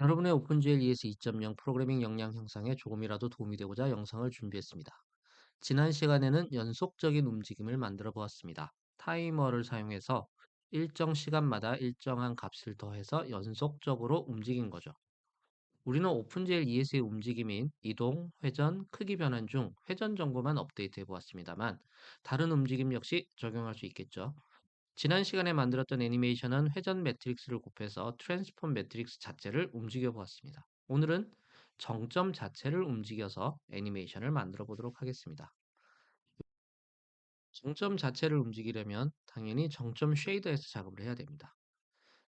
여러분의 오픈GL ES 2.0 프로그래밍 역량 형성에 조금이라도 도움이 되고자 영상을 준비했습니다. 지난 시간에는 연속적인 움직임을 만들어 보았습니다. 타이머를 사용해서 일정 시간마다 일정한 값을 더해서 연속적으로 움직인 거죠. 우리는 오픈GL ES의 움직임인 이동, 회전, 크기 변환 중 회전 정보만 업데이트해 보았습니다만 다른 움직임 역시 적용할 수 있겠죠. 지난 시간에 만들었던 애니메이션은 회전 매트릭스를 곱해서 트랜스폼 매트릭스 자체를 움직여 보았습니다. 오늘은 정점 자체를 움직여서 애니메이션을 만들어 보도록 하겠습니다. 정점 자체를 움직이려면 당연히 정점 쉐이더에서 작업을 해야 됩니다.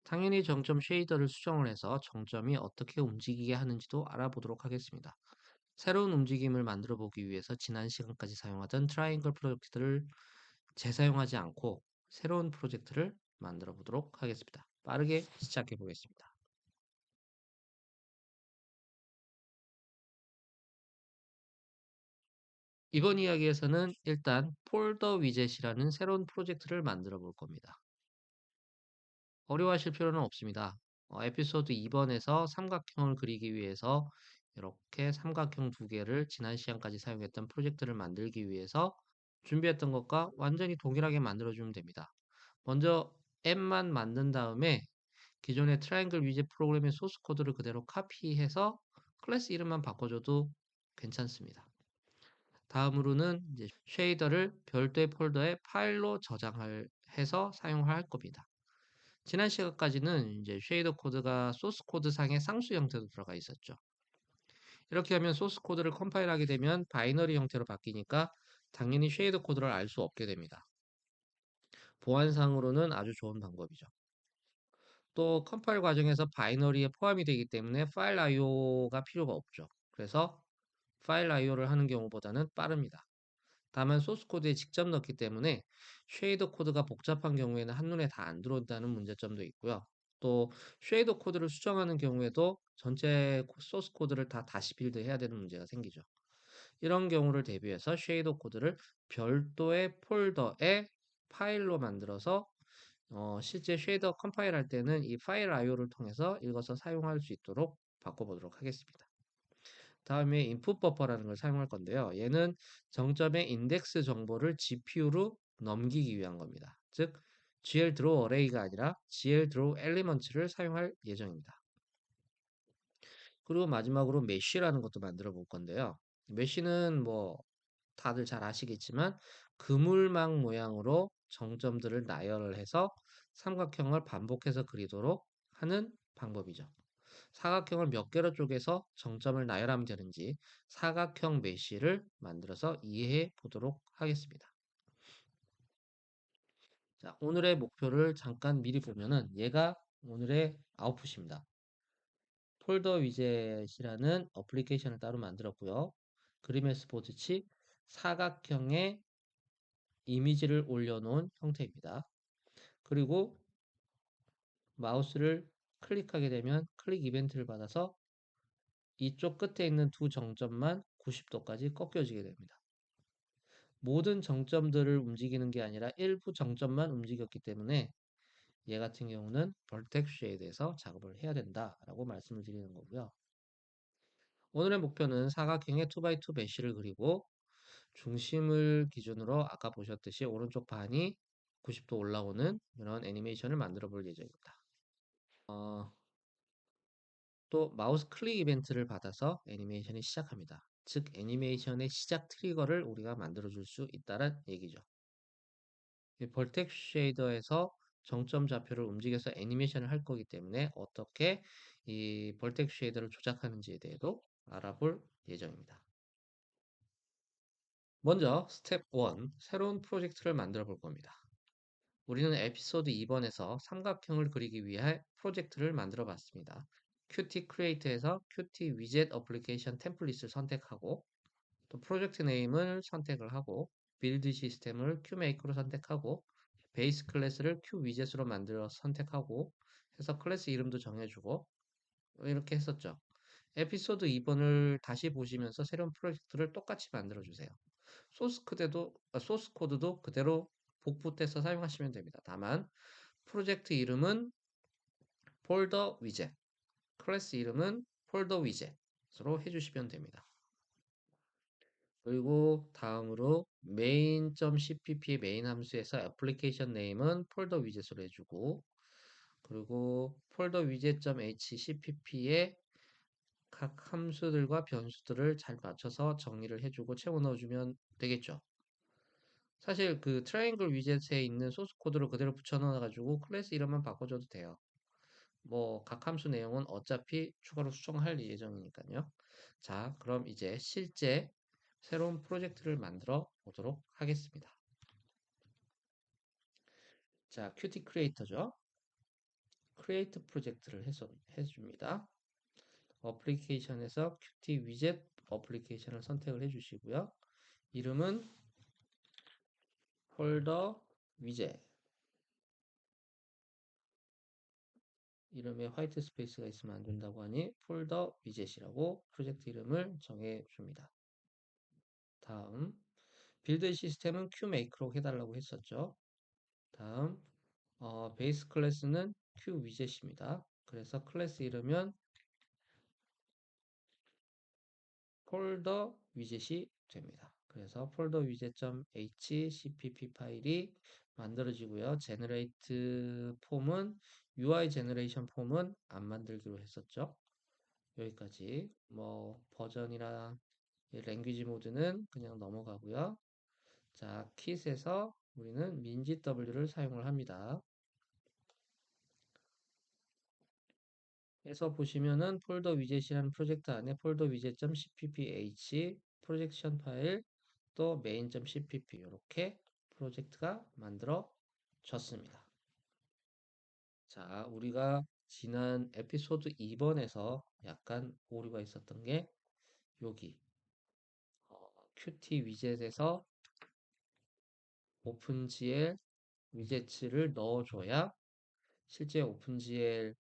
당연히 정점 쉐이더를 수정을 해서 정점이 어떻게 움직이게 하는지도 알아보도록 하겠습니다. 새로운 움직임을 만들어 보기 위해서 지난 시간까지 사용하던 트라이앵글 프로젝트를 재사용하지 않고 새로운 프로젝트를 만들어 보도록 하겠습니다. 빠르게 시작해 보겠습니다. 이번 이야기에서는 일단 폴더 위젯이라는 새로운 프로젝트를 만들어 볼 겁니다. 어려워하실 필요는 없습니다. 에피소드 2번에서 삼각형을 그리기 위해서 이렇게 삼각형 두 개를 지난 시간까지 사용했던 프로젝트를 만들기 위해서 준비했던 것과 완전히 동일하게 만들어주면 됩니다. 먼저 앱만 만든 다음에 기존의 트라이앵글 위젯 프로그램의 소스 코드를 그대로 카피해서 클래스 이름만 바꿔줘도 괜찮습니다. 다음으로는 이제 쉐이더를 별도의 폴더에 파일로 저장을 해서 사용할 겁니다. 지난 시간까지는 이제 쉐이더 코드가 소스 코드 상의 쌍수 형태로 들어가 있었죠. 이렇게 하면 소스 코드를 컴파일하게 되면 바이너리 형태로 바뀌니까 당연히 쉐이더 코드를 알 수 없게 됩니다. 보안상으로는 아주 좋은 방법이죠. 또 컴파일 과정에서 바이너리에 포함이 되기 때문에 파일 IO가 필요가 없죠. 그래서 파일 IO를 하는 경우보다는 빠릅니다. 다만 소스 코드에 직접 넣기 때문에 쉐이더 코드가 복잡한 경우에는 한눈에 다 안 들어온다는 문제점도 있고요. 또 쉐이더 코드를 수정하는 경우에도 전체 소스 코드를 다 다시 빌드해야 되는 문제가 생기죠. 이런 경우를 대비해서 쉐이더 코드를 별도의 폴더에 파일로 만들어서 실제 쉐이더 컴파일 할 때는 이 파일 IO를 통해서 읽어서 사용할 수 있도록 바꿔보도록 하겠습니다. 다음에 input 버퍼라는 걸 사용할 건데요. 얘는 정점의 인덱스 정보를 GPU로 넘기기 위한 겁니다. 즉, GL draw array가 아니라 GL draw elements를 사용할 예정입니다. 그리고 마지막으로 메쉬라는 것도 만들어 볼 건데요. 메쉬는 뭐 다들 잘 아시겠지만 그물망 모양으로 정점들을 나열을 해서 삼각형을 반복해서 그리도록 하는 방법이죠. 사각형을 몇 개로 쪼개서 정점을 나열하면 되는지 사각형 메쉬를 만들어서 이해해 보도록 하겠습니다. 자, 오늘의 목표를 잠깐 미리 보면은 얘가 오늘의 아웃풋입니다. 폴더 위젯이라는 어플리케이션을 따로 만들었고요. 그림의 스포츠치 사각형의 이미지를 올려놓은 형태입니다. 그리고 마우스를 클릭하게 되면 클릭 이벤트를 받아서 이쪽 끝에 있는 두 정점만 90도까지 꺾여지게 됩니다. 모든 정점들을 움직이는 게 아니라 일부 정점만 움직였기 때문에 얘 같은 경우는 벌텍 쉐이드에서 작업을 해야 된다라고 말씀을 드리는 거고요. 오늘의 목표는 사각형의 2x2 메쉬를 그리고 중심을 기준으로 아까 보셨듯이 오른쪽 반이 90도 올라오는 이런 애니메이션을 만들어 볼 예정입니다. 어, 또 마우스 클릭 이벤트를 받아서 애니메이션이 시작합니다. 즉 애니메이션의 시작 트리거를 우리가 만들어 줄 수 있다는 얘기죠. 이 벌텍 쉐이더에서 정점 좌표를 움직여서 애니메이션을 할 거기 때문에 어떻게 이 벌텍 쉐이더를 조작하는지에 대해도 알아볼 예정입니다. 먼저 스텝 1, 새로운 프로젝트를 만들어 볼 겁니다. 우리는 에피소드 2번에서 삼각형을 그리기 위해 프로젝트를 만들어 봤습니다. Qt Create에서 Qt Widget Application 템플릿을 선택하고 또 프로젝트 네임을 선택을 하고 빌드 시스템을 QMake로 선택하고 베이스 클래스를 QWidget으로 만들어 선택하고 해서 클래스 이름도 정해주고 이렇게 했었죠. 에피소드 2번을 다시 보시면서 새로운 프로젝트를 똑같이 만들어 주세요. 소스 코드도 그대로 복붙해서 사용하시면 됩니다. 다만 프로젝트 이름은 폴더 위젯, 클래스 이름은 폴더 위젯으로 해주시면 됩니다. 그리고 다음으로 main.cpp의 메인 함수에서 애플리케이션 네임은 폴더 위젯으로 해주고, 그리고 폴더 위젯.hcpp에 각 함수들과 변수들을 잘 맞춰서 정리를 해주고 채워 넣어주면 되겠죠. 사실 그 트라이앵글 위젯에 있는 소스 코드를 그대로 붙여 넣어가지고 클래스 이름만 바꿔줘도 돼요. 뭐 각 함수 내용은 어차피 추가로 수정할 예정이니까요. 자, 그럼 이제 실제 새로운 프로젝트를 만들어 보도록 하겠습니다. 자, 큐티 크리에이터죠. 크리에이트 프로젝트를 해줍니다. 어플리케이션에서 큐티 위젯 어플리케이션을 선택을 해주시고요. 이름은 폴더 위젯. 이름에 화이트 스페이스가 있으면 안 된다고 하니 폴더 위젯이라고 프로젝트 이름을 정해 줍니다. 다음 빌드 시스템은 큐메이크로 해달라고 했었죠. 다음 베이스 클래스는 q 위젯입니다. 그래서 클래스 이름은 폴더 위젯이 됩니다. 그래서 폴더 위젯.hcpp 파일이 만들어지고요. 제너레이트 폼은 UI 제너레이션 폼은 안 만들기로 했었죠. 여기까지 뭐 버전이나 랭귀지 모드는 그냥 넘어가고요. 자, 킷에서 우리는 민지 W를 사용을 합니다. 해서 보시면은 폴더 위젯이라는 프로젝트 안에 폴더 위젯.cpph 프로젝션 파일 또 main.cpp 이렇게 프로젝트가 만들어졌습니다. 자, 우리가 지난 에피소드 2번에서 약간 오류가 있었던 게 여기 Qt 위젯에서 오픈GL 위젯을 넣어줘야 실제 오픈GL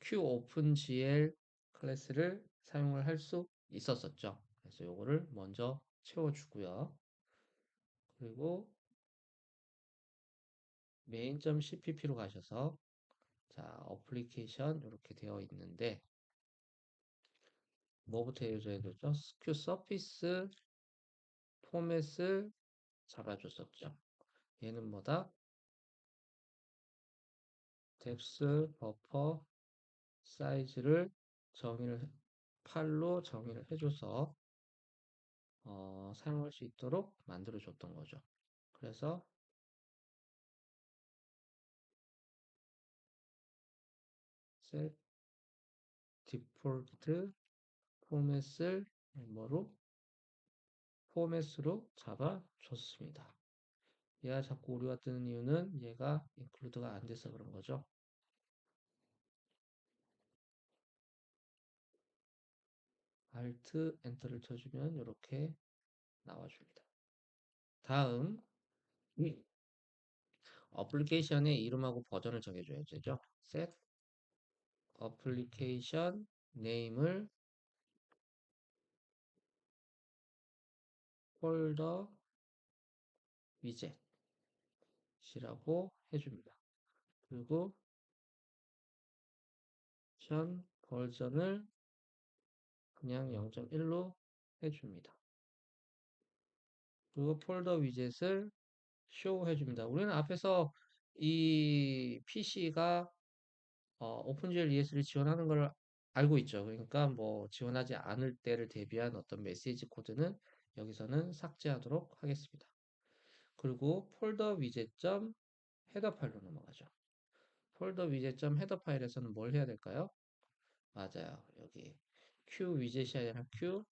QOpenGL 클래스를 사용을 할 수 있었었죠. 그래서 요거를 먼저 채워주고요. 그리고 main.cpp로 가셔서 자, 어플리케이션 이렇게 되어 있는데 뭐부터 해줘야 되죠? q 서피스 포맷을 잡아줬었죠. 얘는 뭐다? 뎁스 버퍼 사이즈를 정의를 8로 정의를 해줘서 사용할 수 있도록 만들어 줬던 거죠. 그래서 set 디폴트 포맷을 뭐로 포맷으로 잡아줬습니다. 얘가 자꾸 오류가 뜨는 이유는 얘가 인클루드가 안 돼서 그런 거죠. Alt 엔터를 쳐주면 이렇게 나와줍니다. 다음 어플리케이션의 이름하고 버전을 정해줘야 되죠. set application name을 폴더 위젯이라고 해줍니다. 그리고 버전을 그냥 0.1로 해줍니다. 그리고 폴더 위젯을 쇼 해줍니다. 우리는 앞에서 이 PC가 오픈GL ES를 지원하는 걸 알고 있죠. 그러니까 뭐 지원하지 않을 때를 대비한 어떤 메시지 코드는 여기서는 삭제하도록 하겠습니다. 그리고 폴더 위젯.점 헤더 파일로 넘어가죠. 폴더 위젯.점 헤더 파일에서는 뭘 해야 될까요? 맞아요. 여기 q 위젯이 아니라 q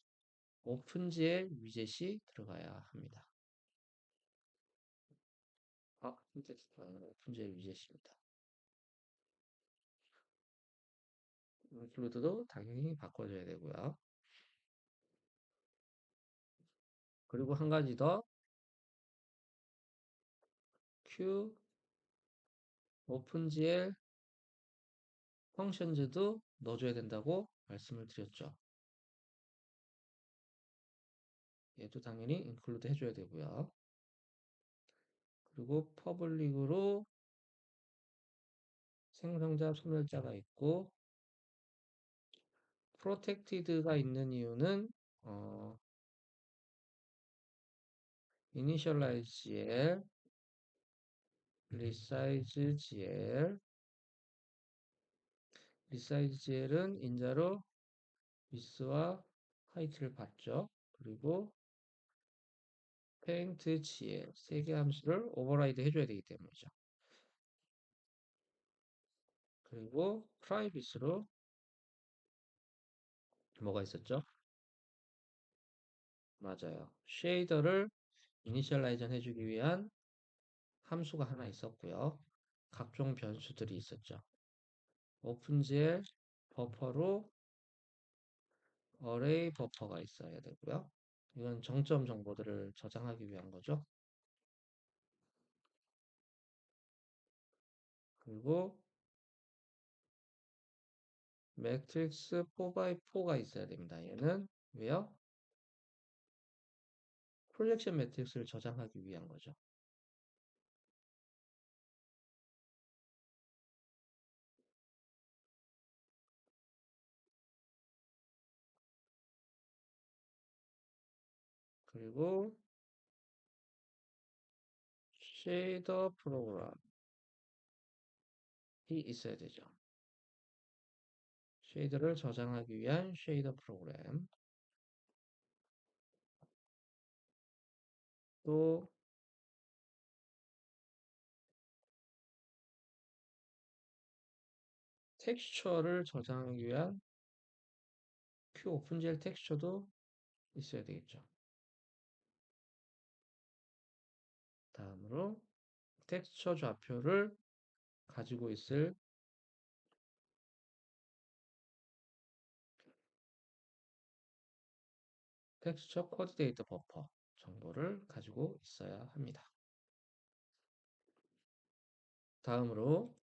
오픈GL 위젯이 들어가야 합니다. 오픈GL 위젯입니다. 인클루드도 당연히 바꿔줘야 되고요. 그리고 한 가지 더 q 오픈GL 펑션즈도 넣어줘야 된다고 말씀을 드렸죠. 얘도 당연히 인클루드 해줘야 되고요. 그리고 퍼블릭으로 생성자 소멸자가 있고 protected가 있는 이유는 어, initialize GL, resize GL, resize GL은 인자로 width와 height를 받죠. 그리고 paint GL 세 개 함수를 오버라이드 해줘야 되기 때문이죠. 그리고 private로 뭐가 있었죠? 맞아요. 쉐이더를 이니셜라이전 해주기 위한 함수가 하나 있었고요. 각종 변수들이 있었죠. 오픈GL 버퍼로 어레이 버퍼가 있어야 되고요. 이건 정점 정보들을 저장하기 위한 거죠. 그리고 매트릭스 4x4가 있어야 됩니다. 얘는 왜요? 프로젝션 매트릭스를 저장하기 위한 거죠. 그리고 쉐이더 프로그램이 있어야 되죠. 쉐이더를 저장하기 위한 쉐이더 프로그램. 또 텍스처를 저장하기 위한 QOpenGL 텍스처도 있어야 되겠죠. 다음으로 텍스처 좌표를 가지고 있을 텍스처 코드 데이터 버퍼 정보를 가지고 있어야 합니다. 다음으로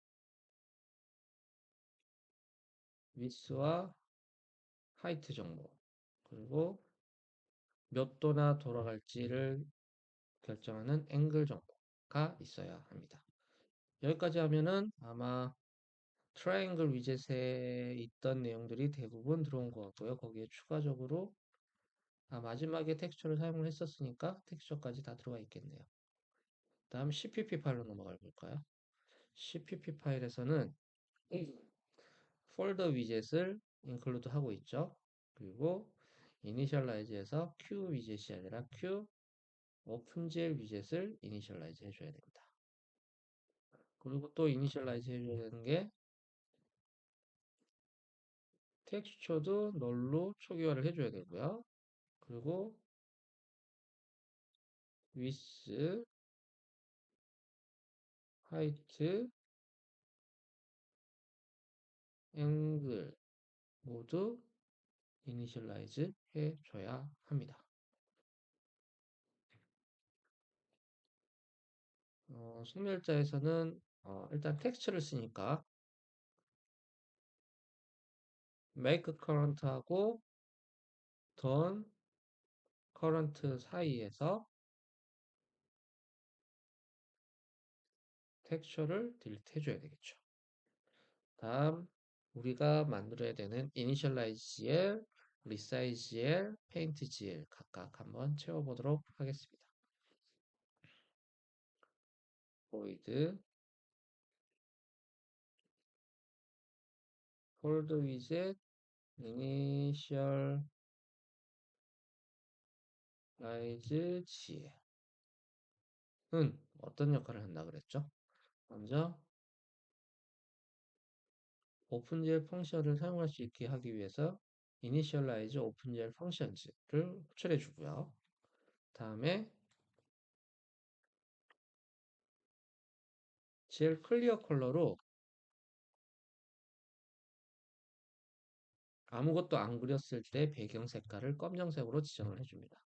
위스와 하이트 정보 그리고 몇 도나 돌아갈지를 결정하는 앵글 정보가 있어야 합니다. 여기까지 하면은 아마 트라이앵글 위젯에 있던 내용들이 대부분 들어온 것 같고요. 거기에 추가적으로 마지막에 텍스처를 사용을 했었으니까 텍스처까지 다 들어가 있겠네요. 다음 CPP 파일로 넘어가 볼까요? CPP 파일에서는 폴더 위젯을 인클루드 하고 있죠. 그리고 이니셜라이즈에서 Q 위젯이 아니라 Q 오픈GL 위젯을 이니셜라이즈 해줘야 됩니다. 그리고 또 이니셜라이즈 해줘야 되는 게 텍스처도 널로 초기화를 해줘야 되고요. 그리고 width, height, angle 모두 이니셜라이즈 해줘야 합니다. 소멸자에서는 일단 텍스트를 쓰니까 make current하고 turn current 사이에서 텍스처를 딜리트 해줘야 되겠죠. 다음 우리가 만들어야 되는 initialize.gl, resize.gl, paint.gl 각각 한번 채워보도록 하겠습니다. void hold widget initialize gl은 어떤 역할을 한다 그랬죠? 먼저 오픈GL 펑션을 사용할 수 있게 하기 위해서 initialize OpenGL functions를 호출해 주고요. 다음에 GL 클리어 컬러로 아무것도 안 그렸을 때 배경 색깔을 검정색으로 지정을 해줍니다.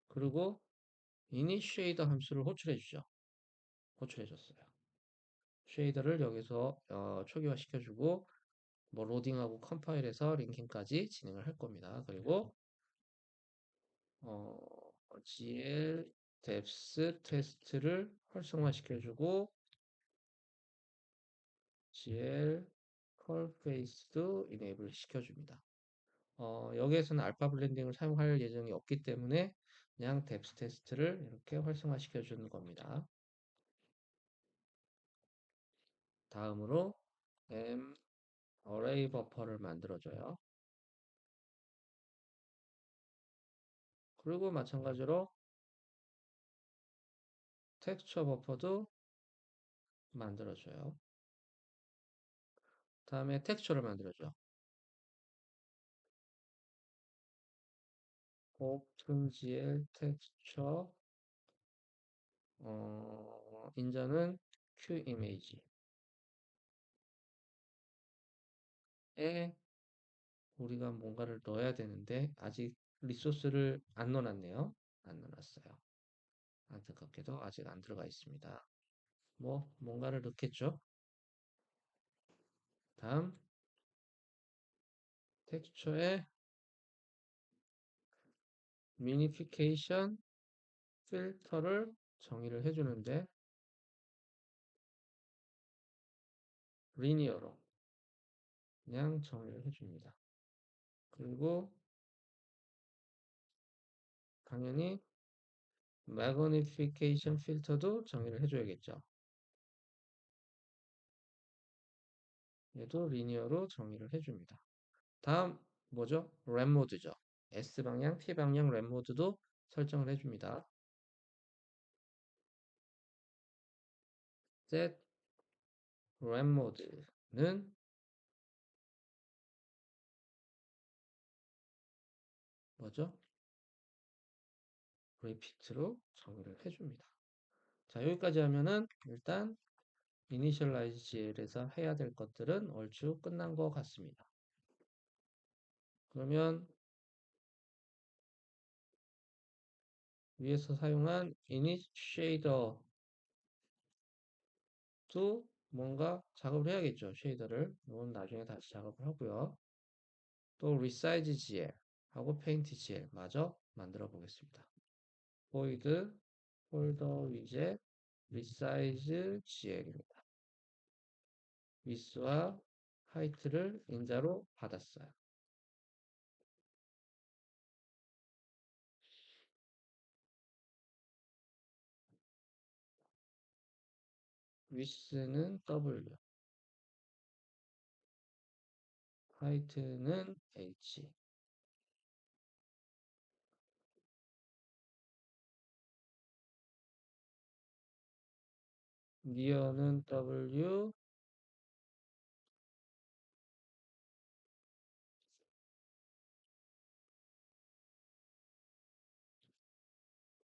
그리고 initiate 함수를 호출해 주죠. 호출해 줬어요. 쉐이더를 여기서 초기화 시켜주고 뭐 로딩하고 컴파일해서 링킹까지 진행을 할 겁니다. 그리고 어, GL depth 테스트를 활성화시켜주고 GL 컬 페이스도 이네이블 시켜줍니다. 여기에서는 알파 블렌딩을 사용할 예정이 없기 때문에 그냥 뎁스 테스트를 이렇게 활성화시켜 주는 겁니다. 다음으로 m array 버퍼를 만들어줘요. 그리고 마찬가지로 텍스처 버퍼도 만들어줘요. 다음에 텍스처를 만들어줘. OpenGL 텍스처 인저는 QImage에 우리가 뭔가를 넣어야 되는데 아직 리소스를 안 넣어놨네요. 안 넣어놨어요. 안타깝게도 아직 안 들어가 있습니다. 뭔가를 넣겠죠. 다음 텍스처에 미니피케이션 필터를 정의를 해주는데 리니어로 그냥 정의를 해줍니다. 그리고 당연히 magnification 필터도 정의를 해줘야겠죠. 얘도 리니어로 정의를 해줍니다. 다음 뭐죠? 램 모드죠. S방향, T방향 램 모드도 설정을 해줍니다. set 램 모드는 뭐죠? repeat로 정의를 해줍니다. 자, 여기까지 하면은 일단 initialize GL에서 해야 될 것들은 얼추 끝난 것 같습니다. 그러면 위에서 사용한 init shader도 뭔가 작업을 해야겠죠. 쉐이더를. 이건 나중에 다시 작업을 하고요. 또 resize GL 하고 paint GL 마저 만들어 보겠습니다. void folder widget resize GL입니다. width와 height를 인자로 받았어요. width는 W, height는 H. near는 W,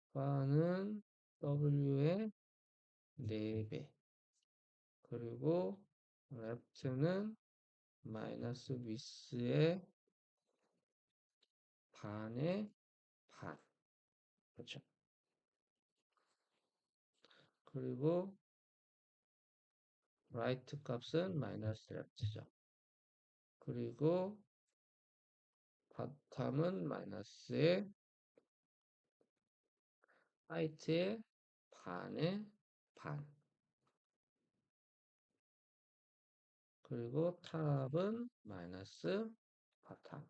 far는 W의 4배. 그리고 left는 마이너스 width의 반의 반. 그렇죠. 그리고 right 값은 마이너스 left죠. 그리고 bottom은 마이너스의 height의 반의 반. 그리고 탑은 마이너스 bottom.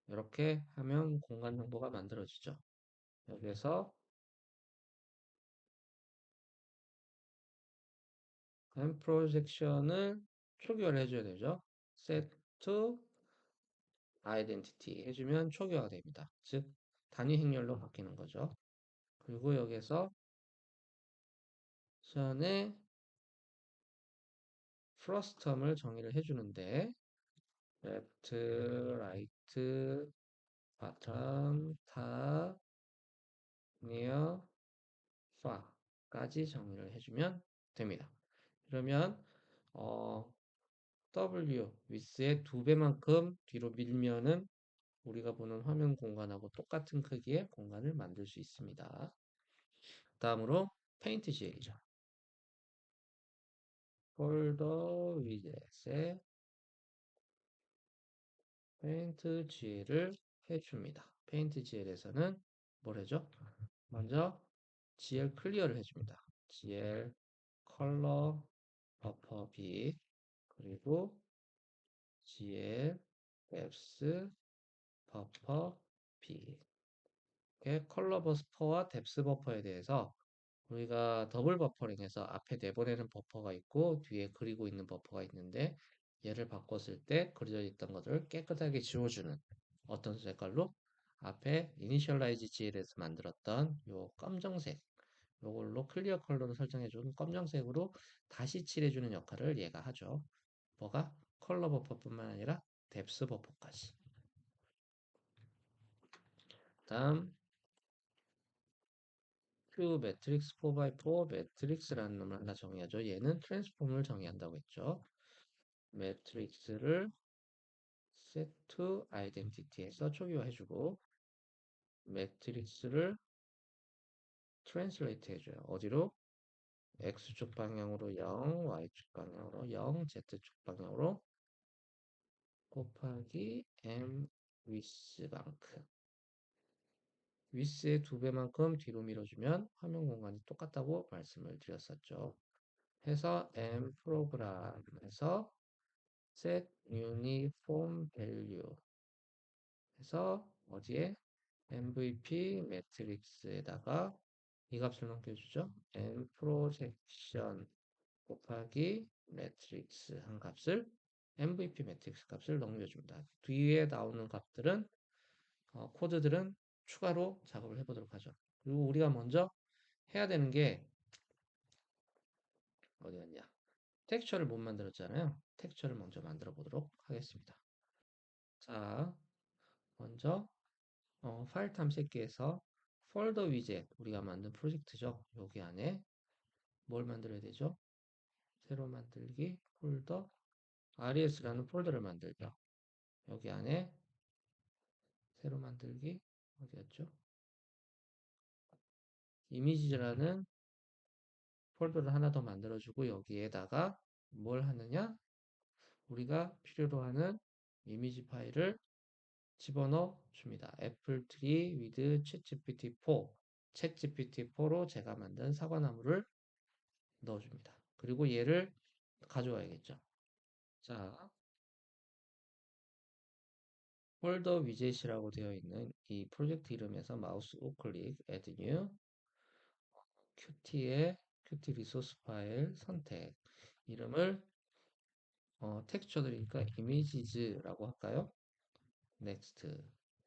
이렇게 하면 공간 정보가 만들어지죠. 여기에서 M 프로젝션을 초기화를 해줘야 되죠. set to identity 해주면 초기화가 됩니다. 즉 단위 행렬로 바뀌는 거죠. 그리고 여기에서 전에 프로스텀을 정의를 해주는데 left, right, bottom, top, near, far까지 정의를 해주면 됩니다. 그러면 W width의 2배만큼 뒤로 밀면은 우리가 보는 화면 공간하고 똑같은 크기의 공간을 만들 수 있습니다. 다음으로 페인트 GL이죠. 폴더 위젯에 페인트 GL을 해줍니다. 페인트 GL에서는 뭘 해줘? 먼저 GL 클리어를 해줍니다. GL 컬러 버퍼 빛 그리고 GL 뎁스 버퍼 B. 컬러 버퍼와 뎁스 버퍼에 대해서 우리가 더블 버퍼링해서 앞에 내보내는 버퍼가 있고 뒤에 그리고 있는 버퍼가 있는데 얘를 바꿨을 때 그려져 있던 것들을 깨끗하게 지워주는 어떤 색깔로 앞에 이니셜라이즈 GL에서 만들었던 요 검정색 요걸로 클리어 컬러로 설정해준 검정색으로 다시 칠해주는 역할을 얘가 하죠. 뭐가? 컬러 버퍼뿐만 아니라 뎁스 버퍼까지. 다음 Q 매트릭스 4x4 매트릭스라는 놈을 하나 정의하죠. 얘는 트랜스폼을 정의한다고 했죠. 매트릭스를 set to identity에서 초기화해주고 매트릭스를 translate 해줘요. 어디로? X축 방향으로 0, Y축 방향으로 0, Z축 방향으로 곱하기 M 위스만큼 위스의 2배만큼 뒤로 밀어주면 화면 공간이 똑같다고 말씀을 드렸었죠. 해서 M 프로그램에서 set uniform value 해서 어디에 MVP 매트릭스에다가 이 값을 넘겨주죠. M projection 곱하기 매트릭스 한 값을 MVP 매트릭스 값을 넘겨줍니다. 뒤에 나오는 값들은 코드들은 추가로 작업을 해보도록 하죠. 그리고 우리가 먼저 해야 되는 게 어디 갔냐? 텍스처를 못 만들었잖아요. 텍스처를 먼저 만들어 보도록 하겠습니다. 자, 먼저 파일 탐색기에서 폴더 위젯 우리가 만든 프로젝트죠. 여기 안에 뭘 만들어야 되죠? 새로 만들기 폴더 RES라는 폴더를 만들죠. 여기 안에 새로 만들기 어디였죠? 이미지라는 폴더를 하나 더 만들어주고 여기에다가 뭘 하느냐? 우리가 필요로 하는 이미지 파일을 집어넣어 줍니다. 애플 트리 with 챗GPT4 챗GPT4로 제가 만든 사과나무를 넣어줍니다. 그리고 얘를 가져와야겠죠. 자, 폴더 위젯이라고 되어 있는 이 프로젝트 이름에서 마우스 우클릭 add new qt의 qt 리소스 파일 선택 이름을 텍스처들이니까 이미지즈라고 할까요? next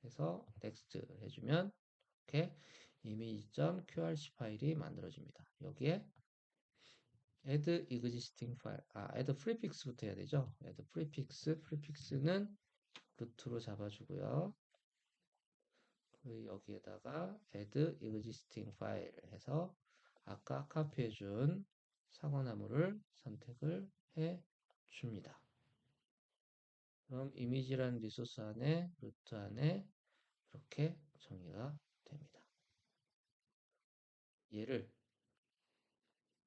해서 next 해주면 이렇게 image.qrc 파일이 만들어집니다. 여기에 add existing file, add prefix부터 해야 되죠. add prefix는 루트로 잡아주고요. 여기에다가 add existing file 해서 아까 카피해준 사과나무를 선택을 해 줍니다. 그럼 이미지라는 리소스 안에 루트 안에 이렇게 정의가 됩니다. 얘를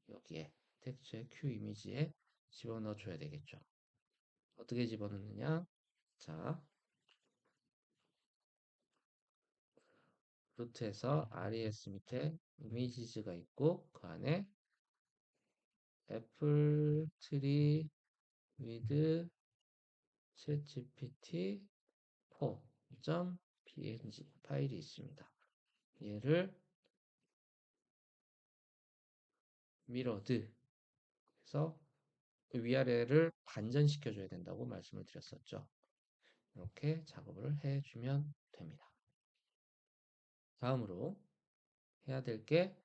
여기에 텍스트의 q 이미지에 집어넣어 줘야 되겠죠. 어떻게 집어넣느냐? 자, 루트에서 res 밑에 이미지즈가 있고 그 안에 애플 트리 with chatgpt 4.png 파일이 있습니다. 얘를 mirrored 해서 위아래를 반전시켜 줘야 된다고 말씀을 드렸었죠. 이렇게 작업을 해주면 됩니다. 다음으로 해야 될 게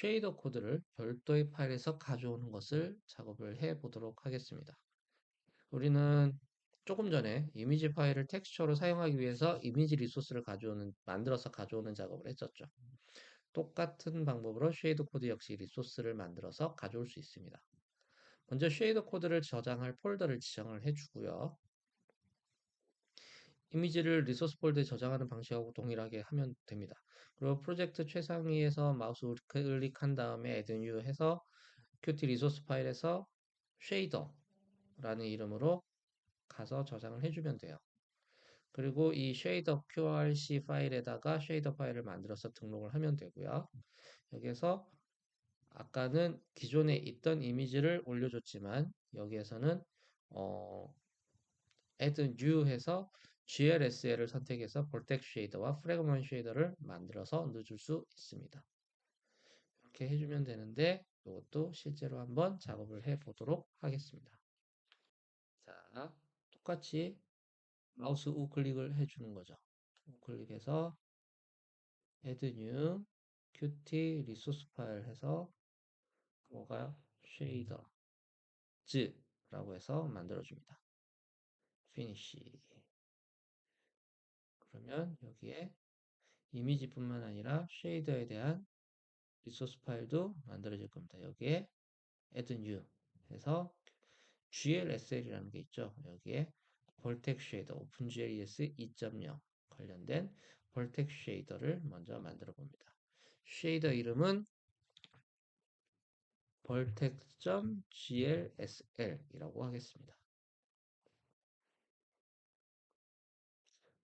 쉐이더 코드를 별도의 파일에서 가져오는 것을 작업을 해 보도록 하겠습니다. 우리는 조금 전에 이미지 파일을 텍스처로 사용하기 위해서 이미지 리소스를 만들어서 가져오는 작업을 했었죠. 똑같은 방법으로 쉐이더 코드 역시 리소스를 만들어서 가져올 수 있습니다. 먼저 쉐이더 코드를 저장할 폴더를 지정을 해주고요. 이미지를 리소스 폴더에 저장하는 방식하고 동일하게 하면 됩니다. 그리고 프로젝트 최상위에서 마우스 클릭한 다음에 add new 해서 qt 리소스 파일에서 shader라는 이름으로 가서 저장을 해주면 돼요. 그리고 이 shader qrc 파일에다가 shader 파일을 만들어서 등록을 하면 되고요. 여기에서 아까는 기존에 있던 이미지를 올려줬지만 여기에서는 어, add new 해서 GLSL을 선택해서 볼텍 쉐이더와 프래그먼 쉐이더를 만들어서 넣어줄 수 있습니다. 이렇게 해주면 되는데 이것도 실제로 한번 작업을 해 보도록 하겠습니다. 자, 똑같이 마우스 우클릭을 해주는 거죠. 우클릭해서 add new qt 리소스 파일 해서 뭐가요? 쉐이더 즈라고 해서 만들어줍니다. finish. 그러면 여기에 이미지뿐만 아니라 쉐이더에 대한 리소스 파일도 만들어질 겁니다. 여기에 add new 해서 GLSL이라는 게 있죠. 여기에 볼텍 쉐이더 오픈GLES 2.0 관련된 볼텍 쉐이더를 먼저 만들어 봅니다. 쉐이더 이름은 볼텍.glsl이라고 하겠습니다.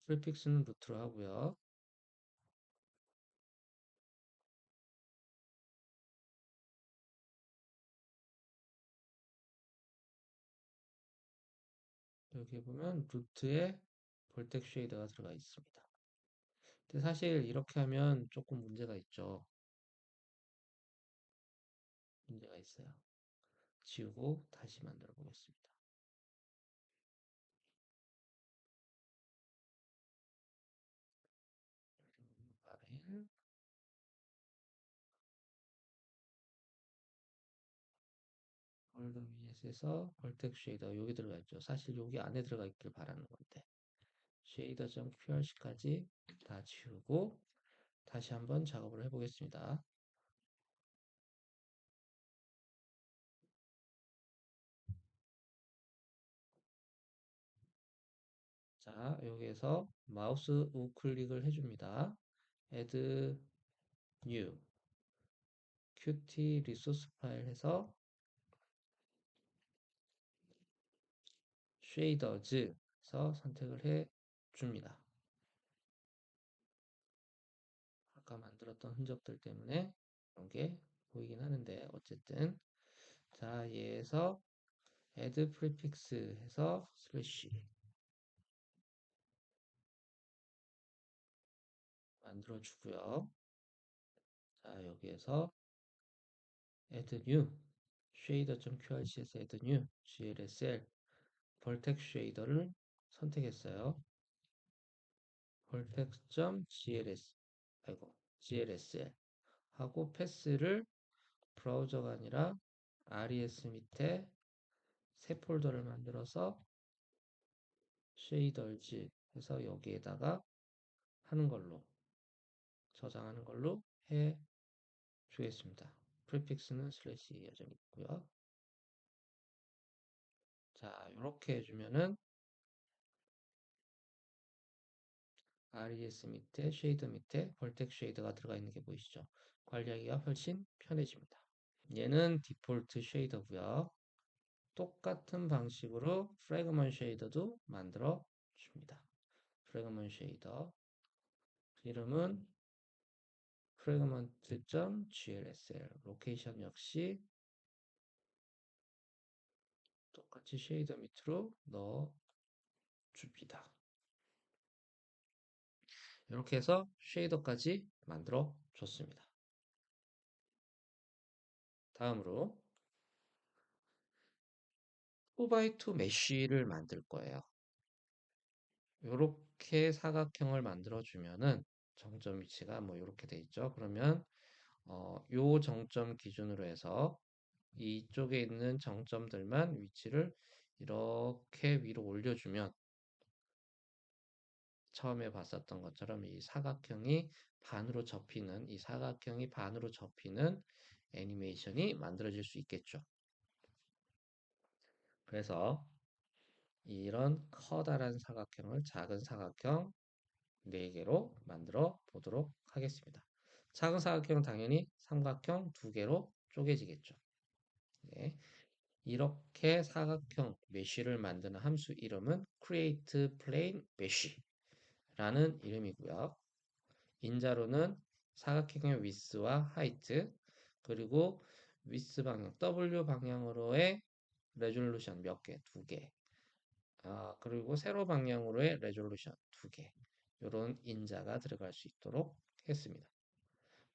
프리픽스는 루트로 하고요. 여기 보면 루트에 볼텍 쉐이더가 들어가 있습니다. 근데 사실 이렇게 하면 조금 문제가 있죠. 문제가 있어요. 지우고 다시 만들어 보겠습니다. 파일, 폴더 vs에서 볼텍 쉐이더 여기 들어가 있죠. 사실 여기 안에 들어가 있길 바라는 건데 shader.qrc까지 다 지우고 다시 한번 작업을 해보겠습니다. 자, 여기에서 마우스 우클릭을 해줍니다. add new qt 리소스 파일 해서 shaders에서 선택을 해 줍니다. 아까 만들었던 흔적들 때문에 이런 게 보이긴 하는데 어쨌든 자 얘에서 add prefix 해서 슬래시 만들어 주고요. 자 여기에서 add new shader.qrc에서 add new glsl 볼텍 쉐이더를 선택했어요. 볼텍.gls 아이고 glsl 하고 패스를 브라우저가 아니라 res 밑에 새 폴더를 만들어서 쉐이더즈 해서 여기에다가 하는 걸로 저장하는 걸로 해 주겠습니다. 프리픽스는 슬래시 여전히 있고요. 자, 이렇게 해주면은 res 밑에 쉐이더 밑에 볼텍 쉐이더가 들어가 있는 게 보이시죠? 관리하기가 훨씬 편해집니다. 얘는 디폴트 쉐이더고요. 똑같은 방식으로 프래그먼 쉐이더도 만들어 줍니다. 프래그먼 쉐이더 이름은 fragment.glsl 로케이션 역시 똑같이 쉐이더 밑으로 넣어 줍니다. 이렇게 해서 쉐이더까지 만들어 줬습니다. 다음으로 2x2 메쉬를 만들 거예요. 이렇게 사각형을 만들어 주면은 정점 위치가 뭐 이렇게 돼 있죠. 그러면 요 정점 기준으로 해서 이쪽에 있는 정점들만 위치를 이렇게 위로 올려주면 처음에 봤었던 것처럼 이 사각형이 반으로 접히는 애니메이션이 만들어질 수 있겠죠. 그래서 이런 커다란 사각형을 작은 사각형 4개로 만들어 보도록 하겠습니다. 작은 사각형은 당연히 삼각형 2개로 쪼개지겠죠. 네. 이렇게 사각형 메쉬를 만드는 함수 이름은 create plane mesh 라는 이름이고요. 인자로는 사각형의 위스와 하이트, 그리고 위스 방향, W 방향으로의 레졸루션 몇 개? 두 개. 그리고 세로 방향으로의 레졸루션 두 개. 요런 인자가 들어갈 수 있도록 했습니다.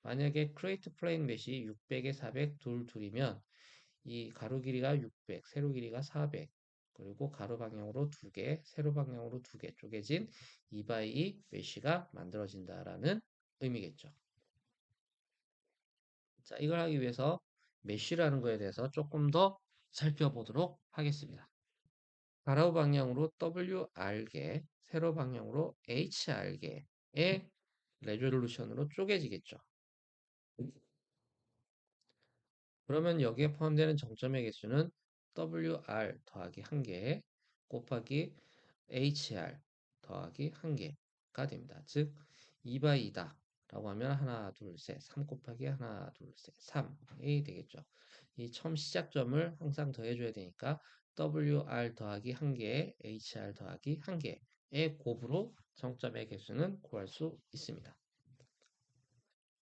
만약에 크레이트 플레인 메시 600에 400 둘이면 이 가로 길이가 600, 세로 길이가 400, 그리고 가로 방향으로 두 개, 세로 방향으로 두 개 쪼개진 2x2 메쉬가 만들어진다라는 의미겠죠. 자, 이걸 하기 위해서 메쉬라는 거에 대해서 조금 더 살펴보도록 하겠습니다. 가로 방향으로 WR개, 세로 방향으로 HR개의 레졸루션으로 쪼개지겠죠. 그러면 여기에 포함되는 정점의 개수는 WR 더하기 1개 곱하기 HR 더하기 1개가 됩니다. 즉 2x2다 라고 하면 하나, 둘, 셋, 3 곱하기 하나, 둘, 셋, 3이 되겠죠. 이 처음 시작점을 항상 더해줘야 되니까 WR 더하기 1개, HR 더하기 1개의 곱으로 정점의 개수는 구할 수 있습니다.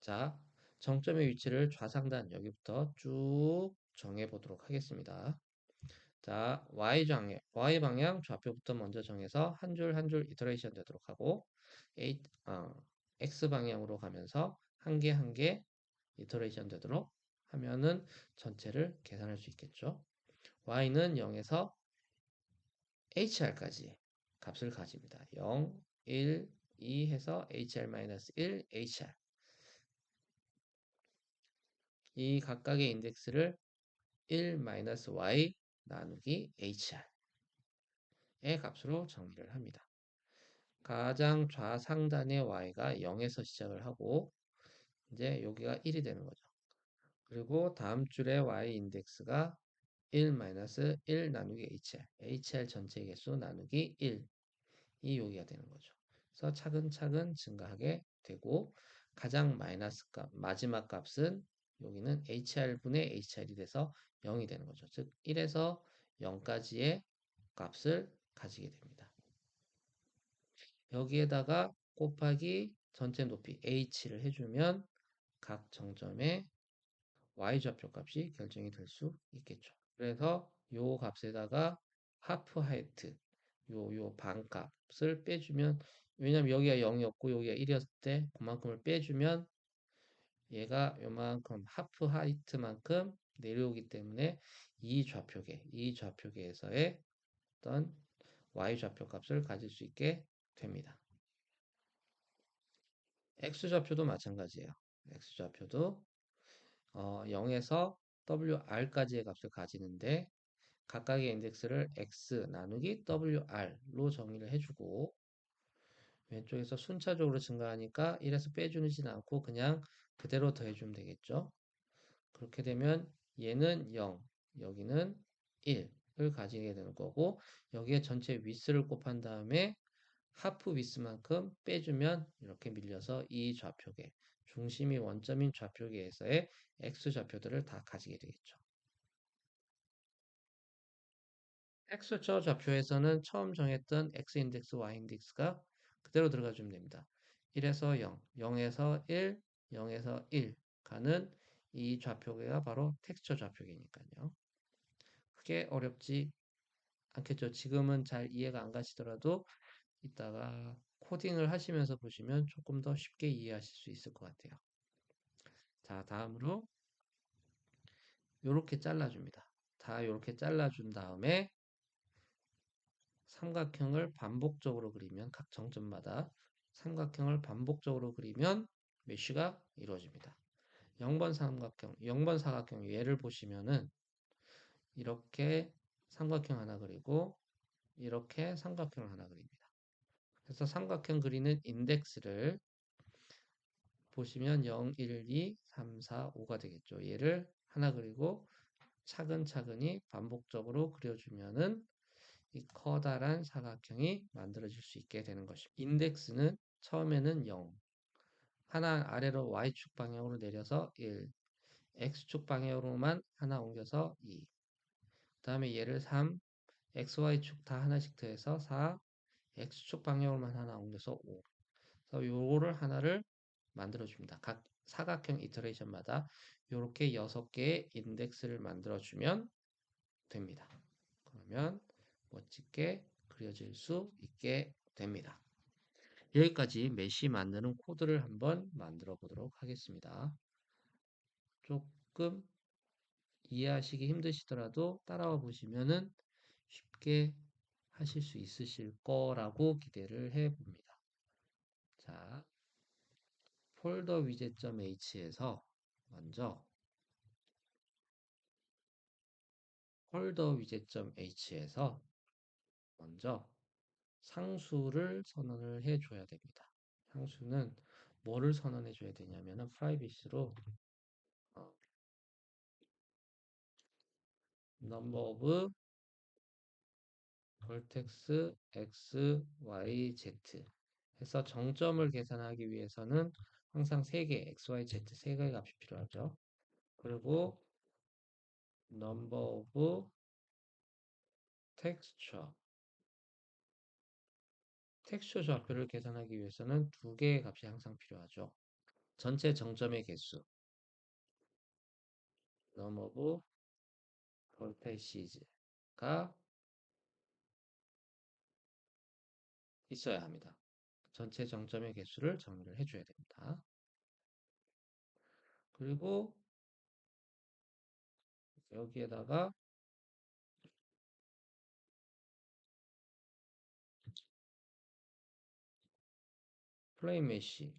자, 정점의 위치를 좌상단 여기부터 쭉 정해 보도록 하겠습니다. 자, Y 방향 좌표부터 먼저 정해서 한 줄 한 줄 이터레이션 되도록 하고 X 방향으로 가면서 한 개 한 개 이터레이션 되도록 하면은 전체를 계산할 수 있겠죠. Y는 0에서 HR까지 값을 가집니다. 0, 1, 2 해서 HR-1, HR. 이 각각의 인덱스를 1-y 나누기 hr의 값으로 정의를 합니다. 가장 좌상단의 y가 0에서 시작을 하고 이제 여기가 1이 되는 거죠. 그리고 다음 줄의 y 인덱스가 1-1 나누기 hr 전체 개수 나누기 1이 여기가 되는 거죠. 그래서 차근차근 증가하게 되고 가장 마이너스 값, 마지막 값은 여기는 hr분의 hr이 돼서 0이 되는 거죠. 즉 1에서 0까지의 값을 가지게 됩니다. 여기에다가 곱하기 전체 높이 h를 해주면 각 정점의 y좌표 값이 결정이 될 수 있겠죠. 그래서 요 값에다가 하프 하이트 요 반값을 빼주면 왜냐면 여기가 0이었고 여기가 1이었을 때 그만큼을 빼주면 얘가 요만큼 하프 하이트만큼 내려오기 때문에 이 좌표계에서의 어떤 y 좌표 값을 가질 수 있게 됩니다. x 좌표도 마찬가지예요. x 좌표도 0에서 WR까지의 값을 가지는데 각각의 인덱스를 x 나누기 WR로 정의를 해주고 왼쪽에서 순차적으로 증가하니까 1에서 빼주진 않고 그냥 그대로 더해주면 되겠죠. 그렇게 되면 얘는 0, 여기는 1을 가지게 되는 거고 여기에 전체 위스를 곱한 다음에 하프 위스만큼 빼주면 이렇게 밀려서 이 좌표계, 중심이 원점인 좌표계에서의 x 좌표들을 다 가지게 되겠죠. X좌 좌표에서는 처음 정했던 X 인덱스, Y 인덱스가 그대로 들어가주면 됩니다. 1에서 0, 0에서 1, 0에서 1 가는 이 좌표계가 바로 텍스처 좌표계니까요. 크게 어렵지 않겠죠. 지금은 잘 이해가 안 가시더라도 이따가 코딩을 하시면서 보시면 조금 더 쉽게 이해하실 수 있을 것 같아요. 자, 다음으로 이렇게 잘라줍니다. 다 이렇게 잘라준 다음에 삼각형을 반복적으로 그리면 각 정점마다 삼각형을 반복적으로 그리면 메쉬가 이루어집니다. 0번 사각형 예를 보시면은 이렇게 삼각형 하나 그리고 이렇게 삼각형을 하나 그립니다. 그래서 삼각형 그리는 인덱스를 보시면 0, 1, 2, 3, 4, 5가 되겠죠. 얘를 하나 그리고 차근차근히 반복적으로 그려주면은 이 커다란 사각형이 만들어질 수 있게 되는 것입니다. 인덱스는 처음에는 0, 하나 아래로 y축 방향으로 내려서 1, x축 방향으로만 하나 옮겨서 2, 그 다음에 얘를 3, xy축 다 하나씩 더해서 4, x축 방향으로만 하나 옮겨서 5. 그래서 요거를 하나를 만들어줍니다. 각 사각형 이터레이션마다 이렇게 6개의 인덱스를 만들어주면 됩니다. 그러면 멋지게 그려질 수 있게 됩니다. 여기까지 메시 만드는 코드를 한번 만들어 보도록 하겠습니다. 조금 이해하시기 힘드시더라도 따라와 보시면은 쉽게 하실 수 있으실 거라고 기대를 해 봅니다. 자, 폴더 위젯.h에서 먼저 폴더 위젯.h에서 먼저 상수를 선언을 해 줘야 됩니다. 상수는 뭐를 선언해 줘야 되냐면은 프라이빗으로 number of vertex x, y, z 해서 정점을 계산하기 위해서는 항상 3개, x, y, z 3개의 값이 필요하죠. 그리고 number of texture 텍스처 좌표를 계산하기 위해서는 2개의 값이 항상 필요하죠. 전체 정점의 개수 number of vertices가 있어야 합니다. 전체 정점의 개수를 정의를 해줘야 됩니다. 그리고 여기에다가 플레임 메시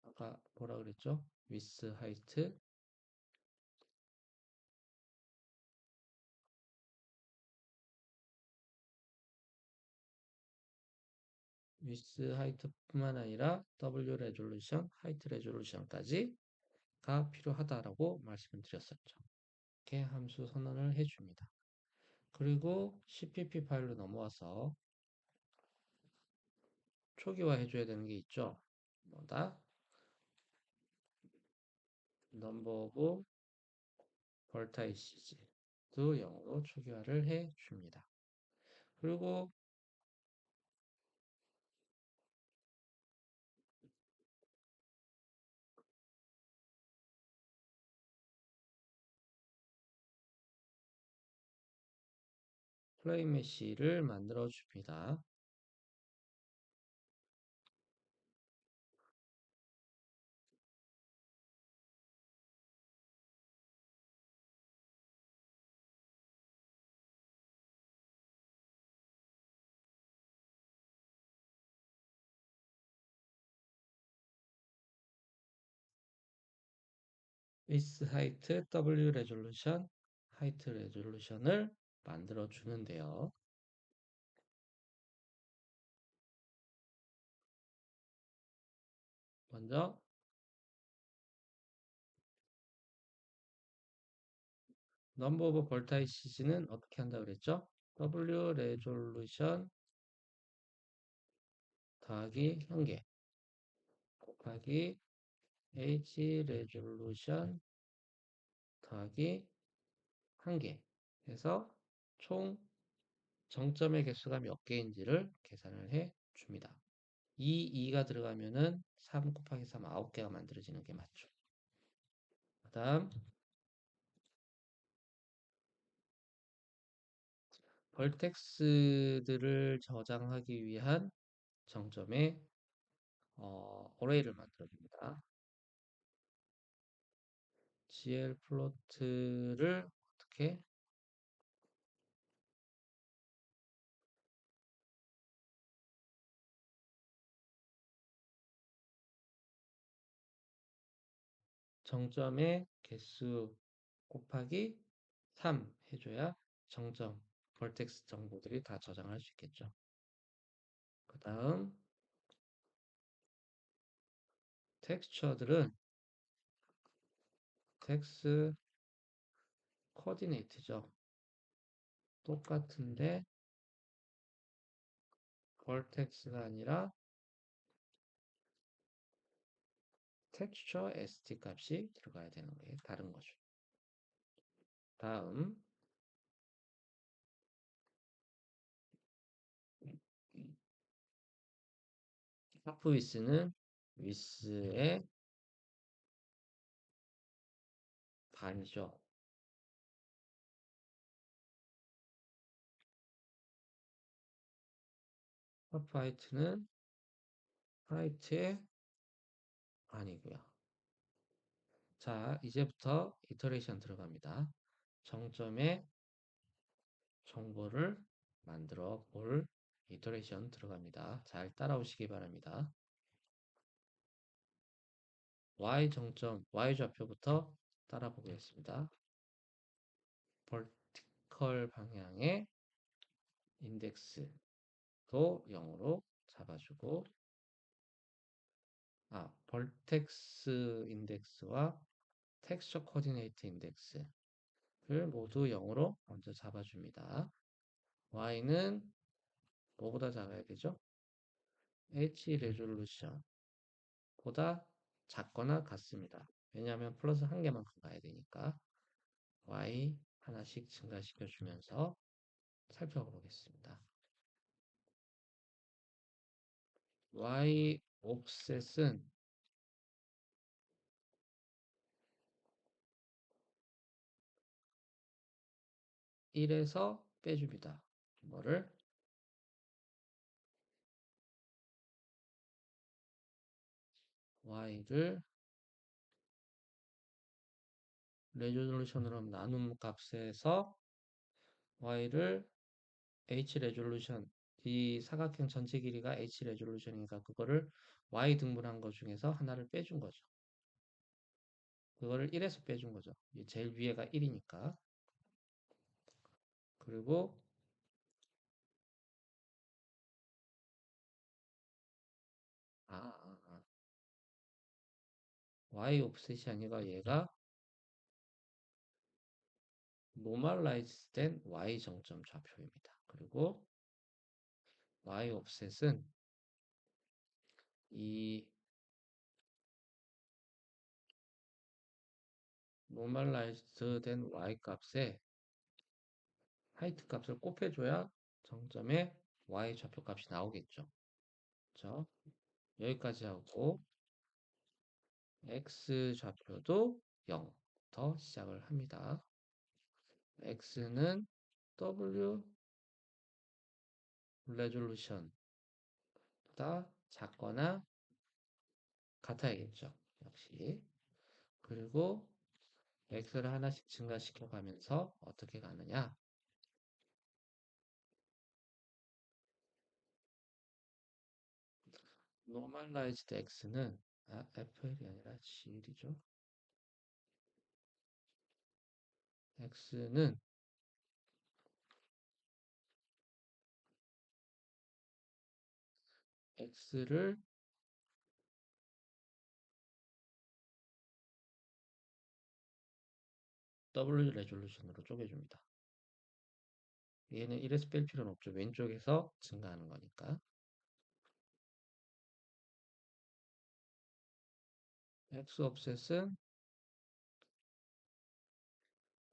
아까 뭐라 그랬죠? with height with height뿐만 아니라 W resolution, height resolution까지가 필요하다라고 말씀을 드렸었죠. 이렇게 함수 선언을 해줍니다. 그리고 CPP 파일로 넘어와서 초기화 해줘야 되는 게 있죠. 뭐다? number of vertices도 0으로 초기화를 해줍니다. 그리고 플레임 메시를 만들어 줍니다. with height W resolution, height resolution을 만들어 주는데요. 먼저 number of vertices는 어떻게 한다 그랬죠? W resolution 더하기 현계 곱하기 H resolution 더하기 한계 해서 총 정점의 개수가 몇 개인지를 계산을 해 줍니다. 이 2가 들어가면은 3 곱하기 3 9개가 만들어지는 게 맞죠. 그 다음 벌텍스들을 저장하기 위한 정점의 어레이를 만들어줍니다. GL 플로트를 어떻게 정점의 개수 곱하기 3 해줘야 정점 벌텍스 정보들이 다 저장할 수 있겠죠. 그 다음 텍스처들은 텍스 코디네이트죠. 똑같은데 벌텍스가 아니라 텍스처 st 값이 들어가야 되는 게 다른 거죠. 다음 하프 위스는 위스의 반이죠. 하프 하이트는 하이트의 반이고요. 자, 이제부터 이터레이션 들어갑니다. 정점에 정보를 만들어 볼 이터레이션 들어갑니다. 잘 따라오시기 바랍니다. y 정점, y 좌표부터 따라 보겠습니다. 벌티컬 방향의 인덱스도 0으로 잡아주고, 벌텍스 인덱스와 텍스처 코디네이트 인덱스를 모두 0으로 먼저 잡아줍니다. y는 뭐보다 작아야 되죠? H 레졸루션보다 작거나 같습니다. 왜냐하면 플러스 한 개만큼 가야 되니까 y 하나씩 증가시켜 주면서 살펴보겠습니다. y 옵셋은 1에서 빼줍니다. 뭐를? y를 레졸루션으로 나눈 값에서 y를 h 레졸루션, 이 사각형 전체 길이가 h 레졸루션이니까 그거를 y 등분한 것 중에서 하나를 빼준 거죠. 그거를 1에서 빼준 거죠. 제일 위에가 1이니까. 그리고 아, 아, 아. y 옵셋이 아니라 얘가 노멀라이즈 된 y 정점 좌표입니다. 그리고 y 옵셋은 이 노멀라이즈 된 y 값에 하이트 값을 곱해줘야 정점에 y 좌표 값이 나오겠죠. 그렇죠? 여기까지 하고 x 좌표도 0부터 시작을 합니다. x는 w 레졸루션보다 작거나 같아야겠죠. 역시. 그리고 x를 하나씩 증가시켜 가면서 어떻게 가느냐? normalized x는 FL이 아니라 GL이죠. x는 x를 W 레졸루션으로 쪼개줍니다. 얘는 1에서 뺄 필요는 없죠. 왼쪽에서 증가하는 거니까. x 옵셋은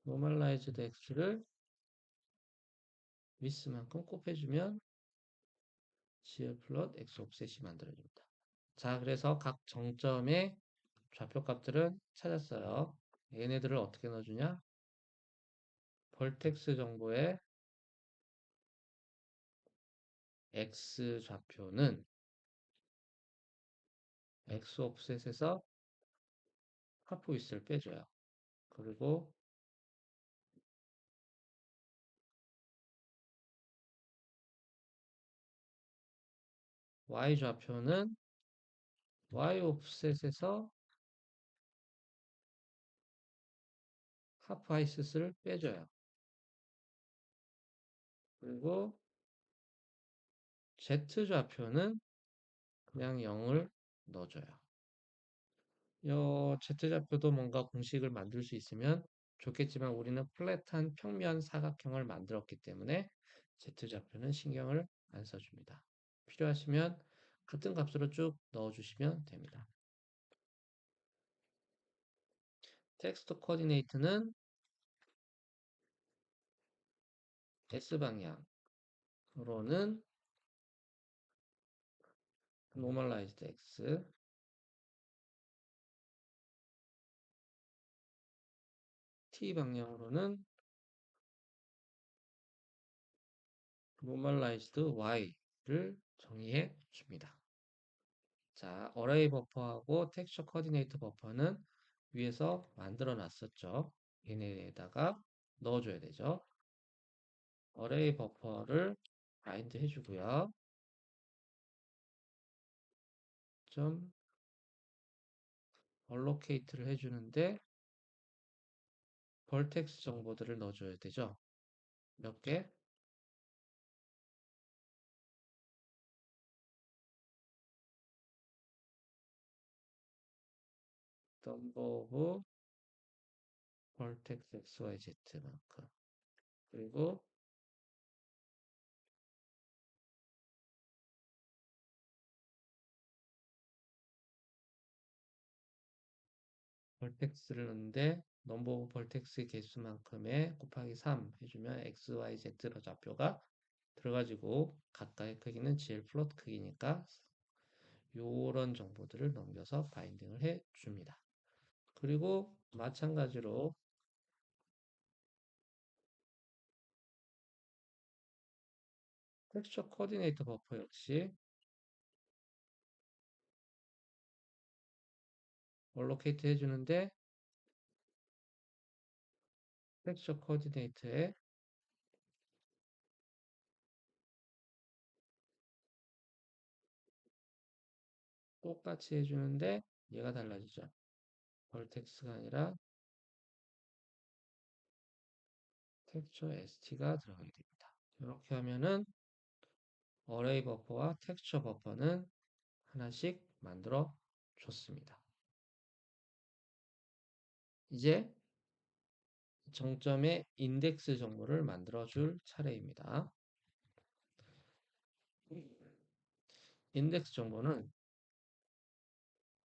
normalized x를 위스만큼 곱해주면 GL 플롯 x 옵셋이 만들어집니다. 자, 그래서 각 정점의 좌표 값들은 찾았어요. 얘네들을 어떻게 넣어주냐? 벌텍스 정보의 x 좌표는 x 옵셋에서 하프 위스를 빼줘요. 그리고 y 좌표는 y 옵셋에서 하프 하이스를 빼줘요. 그리고 z 좌표는 그냥 0을 넣어줘요. Z좌표도 뭔가 공식을 만들 수 있으면 좋겠지만 우리는 플랫한 평면 사각형을 만들었기 때문에 Z좌표는 신경을 안 써줍니다. 필요하시면 같은 값으로 쭉 넣어주시면 됩니다. 텍스트 코디네이트는 S방향으로는 normalized x, t 방향으로는 normalized y를 정의해 줍니다. 자, array 버퍼하고 texture coordinate 버퍼는 위에서 만들어 놨었죠. 얘네에다가 넣어줘야 되죠. array 버퍼를 바인드 해주고요. 좀 allocate를 해주는데 vertex 정보들을 넣어줘야 되죠. 몇 개? number of vertex xyz만큼. 그리고 vertex를 넣는데 number of vertex의 개수만큼의 곱하기 3 해주면 xyz로 좌표가 들어가지고 각각의 크기는 GL 플롯 크기니까 요런 정보들을 넘겨서 바인딩을 해 줍니다. 그리고 마찬가지로 텍스처 코디네이터 버퍼 역시 얼로케이트 해주는데 텍스처 코디네이터에 똑같이 해주는데 얘가 달라지죠. 벌텍스가 아니라 텍스처 st가 들어가게 됩니다. 이렇게 하면은 어레이 버퍼와 텍스처 버퍼는 하나씩 만들어 줬습니다. 이제 정점의 인덱스 정보를 만들어 줄 차례입니다. 인덱스 정보는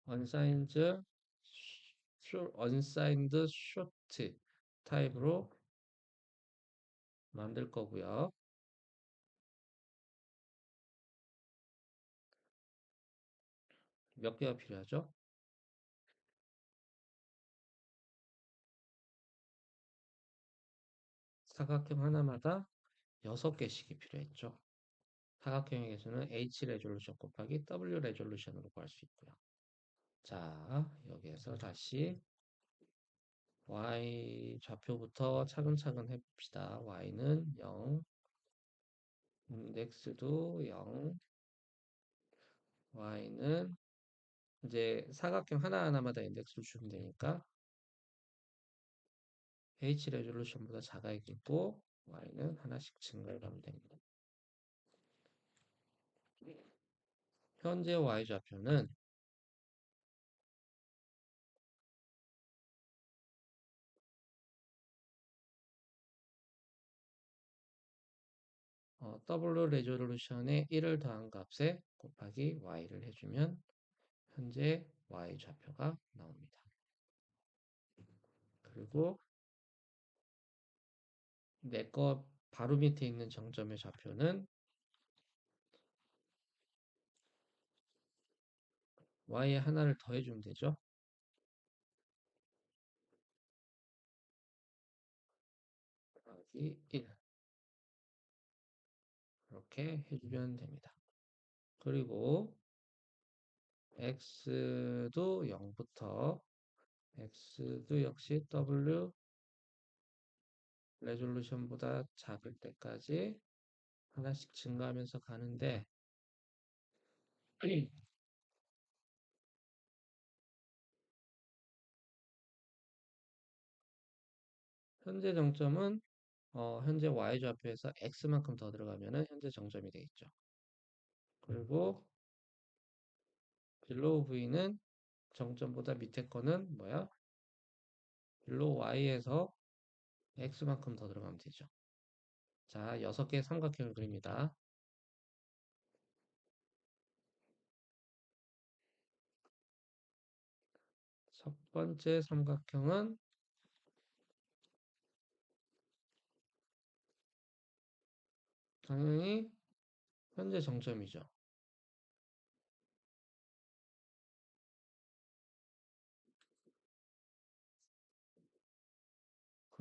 unsigned, unsigned short 타입으로 만들 거고요. 몇 개가 필요하죠? 사각형 하나마다 6개씩이 필요했죠. 사각형의 개수는 H 레졸루션 곱하기 W 레졸루션으로 구할 수 있고요. 자, 여기에서 다시 Y 좌표부터 차근차근 해봅시다. Y는 0, 인덱스도 0, Y는 이제 사각형 하나하나마다 인덱스를 주면 되니까 H 레졸루션보다 작아야겠고 Y는 하나씩 증가를 하면 됩니다. 현재 Y 좌표는 W 레졸루션에 1을 더한 값에 곱하기 Y를 해주면 현재 Y 좌표가 나옵니다. 그리고 내 거 바로 밑에 있는 정점의 좌표는 Y에 하나를 더해주면 되죠. 곱하기 1 이렇게 해주면 됩니다. 그리고 X도 0부터 X도 역시 W 레졸루션보다 작을 때까지 하나씩 증가하면서 가는데 현재 정점은 현재 y좌표에서 x만큼 더 들어가면은 현재 정점이 되겠죠. 그리고 below v는 정점보다 밑에 거는 뭐야? below y에서 x만큼 더 들어가면 되죠. 자, 6개의 삼각형을 그립니다. 첫 번째 삼각형은 당연히 현재 정점이죠.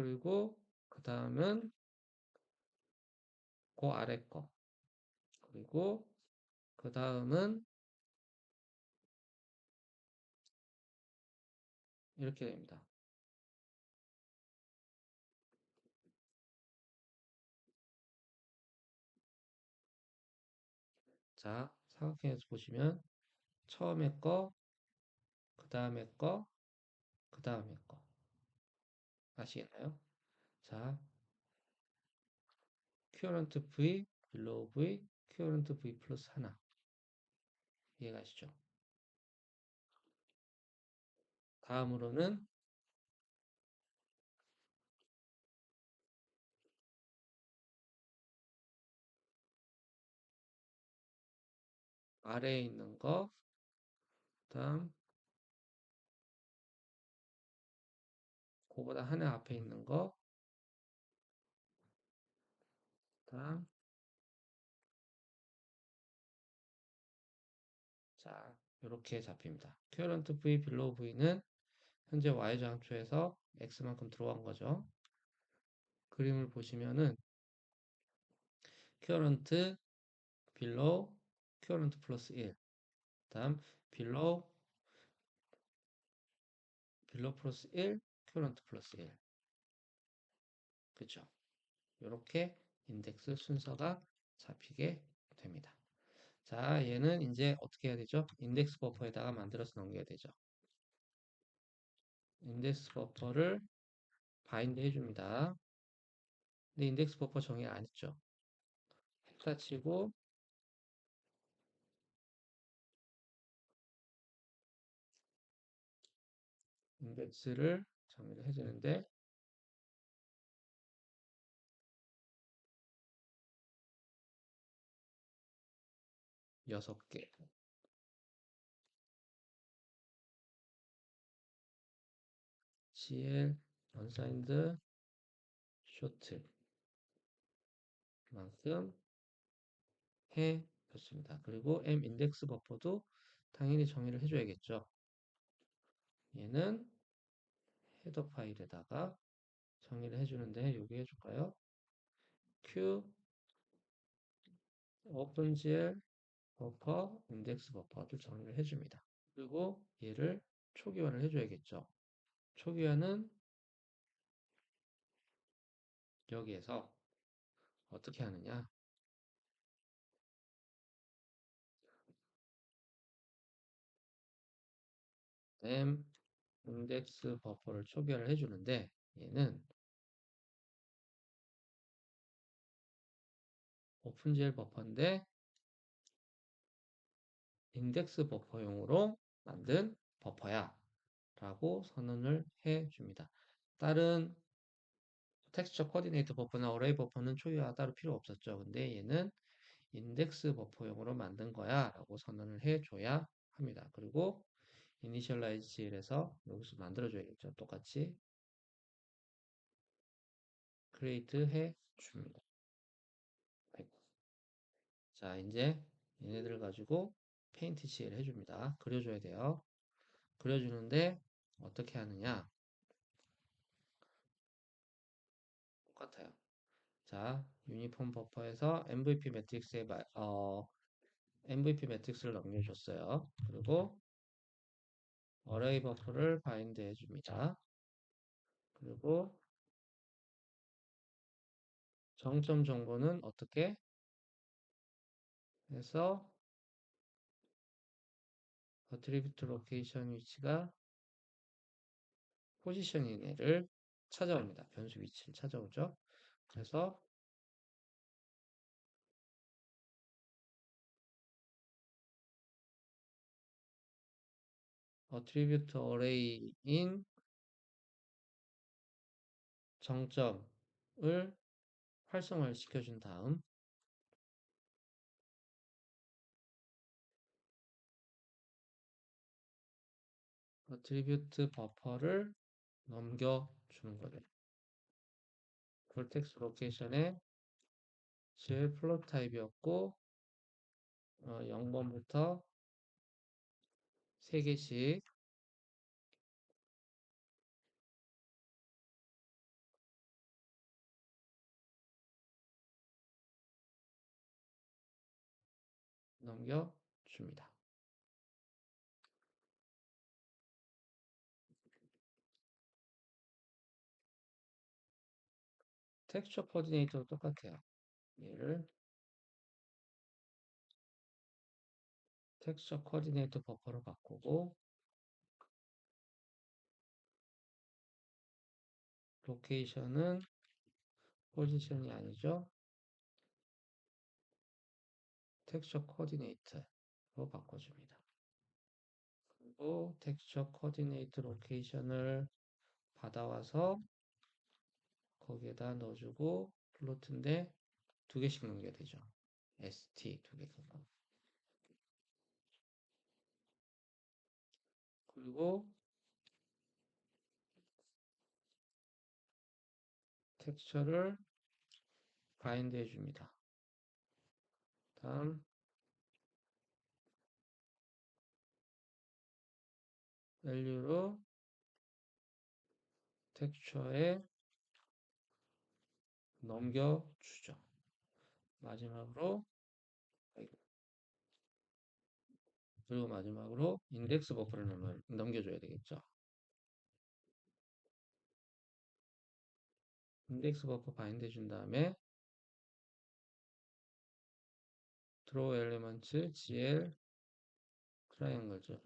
그리고 그 다음은 그 아래 거. 그리고 그 다음은 이렇게 됩니다. 자, 사각형에서 보시면 처음에 거, 그 다음에 거, 그 다음에 거. 아시겠나요? 자, 큐어런트 V, 빌로우 V, 큐어런트 V 플러스 하나. 이해가시죠? 다음으로는 아래에 있는 거, 그다음 그거보다 하나 앞에 있는 거, 그다음 자 이렇게 잡힙니다. 큐어런트 V, 빌로우 V는 현재 Y좌표에서 X만큼 들어간 거죠. 그림을 보시면은 큐어런트, 빌로우, 큐어런트 플러스 1, 그다음 빌로우, 빌로우 플러스 1, 큐어런트 플러스 1. 그죠? 이렇게 인덱스 순서가 잡히게 됩니다. 자, 얘는 이제 어떻게 해야 되죠? 인덱스 버퍼에다가 만들어서 넘겨야 되죠. 인덱스 버퍼를 바인드 해줍니다. 근데 인덱스 버퍼 정의 안 했죠. 펜타 치고 인덱스를 정의를 해주는데 6개. CL unsigned short 만큼 해 줬습니다. 그리고 M 인덱스 버퍼도 당연히 정의를 해줘야겠죠. 얘는 헤더 파일에다가 정의를 해주는데 여기 해줄까요? Q OpenGL 버퍼 인덱스 버퍼도 정의를 해줍니다. 그리고 얘를 초기화를 해줘야겠죠. 초기화는 여기에서 어떻게 하느냐? M 인덱스 버퍼를 초기화를 해주는데 얘는 오픈GL 버퍼인데 인덱스 버퍼용으로 만든 버퍼야 라고 선언을 해줍니다. 다른 텍스처 코디네이터 버퍼나 어레이 버퍼는 초기화가 따로 필요 없었죠. 근데 얘는 인덱스 버퍼용으로 만든 거야 라고 선언을 해줘야 합니다. 그리고 initialize에서 여기서 만들어줘야겠죠. 똑같이 create 해줍니다. 자, 이제 얘네들을 가지고 페인트 칠을 해줍니다. 그려줘야 돼요. 그려주는데 어떻게 하느냐? 똑같아요. 자, 유니폼 버퍼에서 MVP 매트릭스에 MVP 매트릭스를 넘겨줬어요. 그리고 어레이 버퍼를 바인드 해줍니다. 그리고 정점 정보는 어떻게 해서 어트리뷰트 로케이션 위치가 포지션인 애를 찾아옵니다. 변수 위치를 찾아오죠. 그래서 어트리뷰트 어레이인 정점을 활성화를 시켜준 다음 어트리뷰트 버퍼를 넘겨주는 거예요. 볼텍스 로케이션에 실 플롯 타입이었고 0번부터 3개씩 넘겨줍니다. 텍스처 코디네이터도 똑같아요. 얘를 텍스처 코디네이터 버퍼로 바꾸고 로케이션은 포지션이 아니죠. 텍스처 코디네이터로 바꿔줍니다. 그리고 텍스처 코디네이터 로케이션을 받아와서 거기에다 넣어주고 플로트인데 두 개씩 넘겨야 되죠. ST 두 개가. 그리고 텍스처를 바인드 해줍니다. 다음 밸류로 텍스처에 넘겨주죠. 마지막으로 그리고 마지막으로 인덱스 버퍼를 넘겨줘야 되겠죠. 인덱스 버퍼 바인드 해준 다음에 draw elements gl 트라이앵글죠.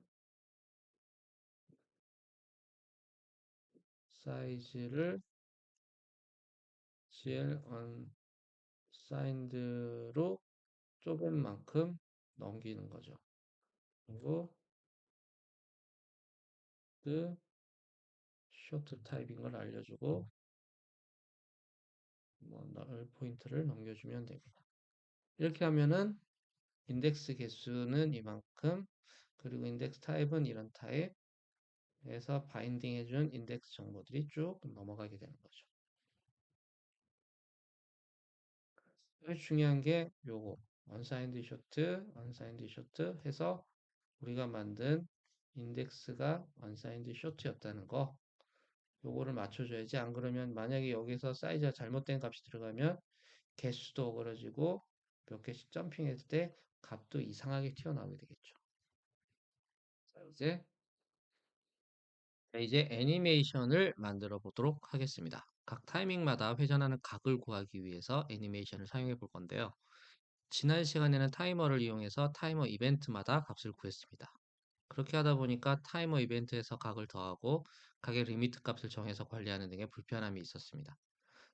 사이즈를 gl unsigned로 좁은 만큼 넘기는 거죠. 그리고 그 쇼트 타입인 걸 알려주고 뭐 널 포인트를 넘겨주면 됩니다. 이렇게 하면은 인덱스 개수는 이만큼 그리고 인덱스 타입은 이런 타입에서 바인딩 해준 인덱스 정보들이 쭉 넘어가게 되는 거죠. 제일 중요한 게 요거 unsigned short 해서 우리가 만든 인덱스가 unsigned short였다는 거 요거를 맞춰줘야지. 안 그러면 만약에 여기서 사이즈가 잘못된 값이 들어가면 개수도 어그러지고 몇 개씩 점핑했을 때 값도 이상하게 튀어나오게 되겠죠. 자, 이제 애니메이션을 만들어 보도록 하겠습니다. 각 타이밍마다 회전하는 각을 구하기 위해서 애니메이션을 사용해 볼 건데요. 지난 시간에는 타이머를 이용해서 타이머 이벤트마다 값을 구했습니다. 그렇게 하다 보니까 타이머 이벤트에서 각을 더하고 각의 리미트 값을 정해서 관리하는 등의 불편함이 있었습니다.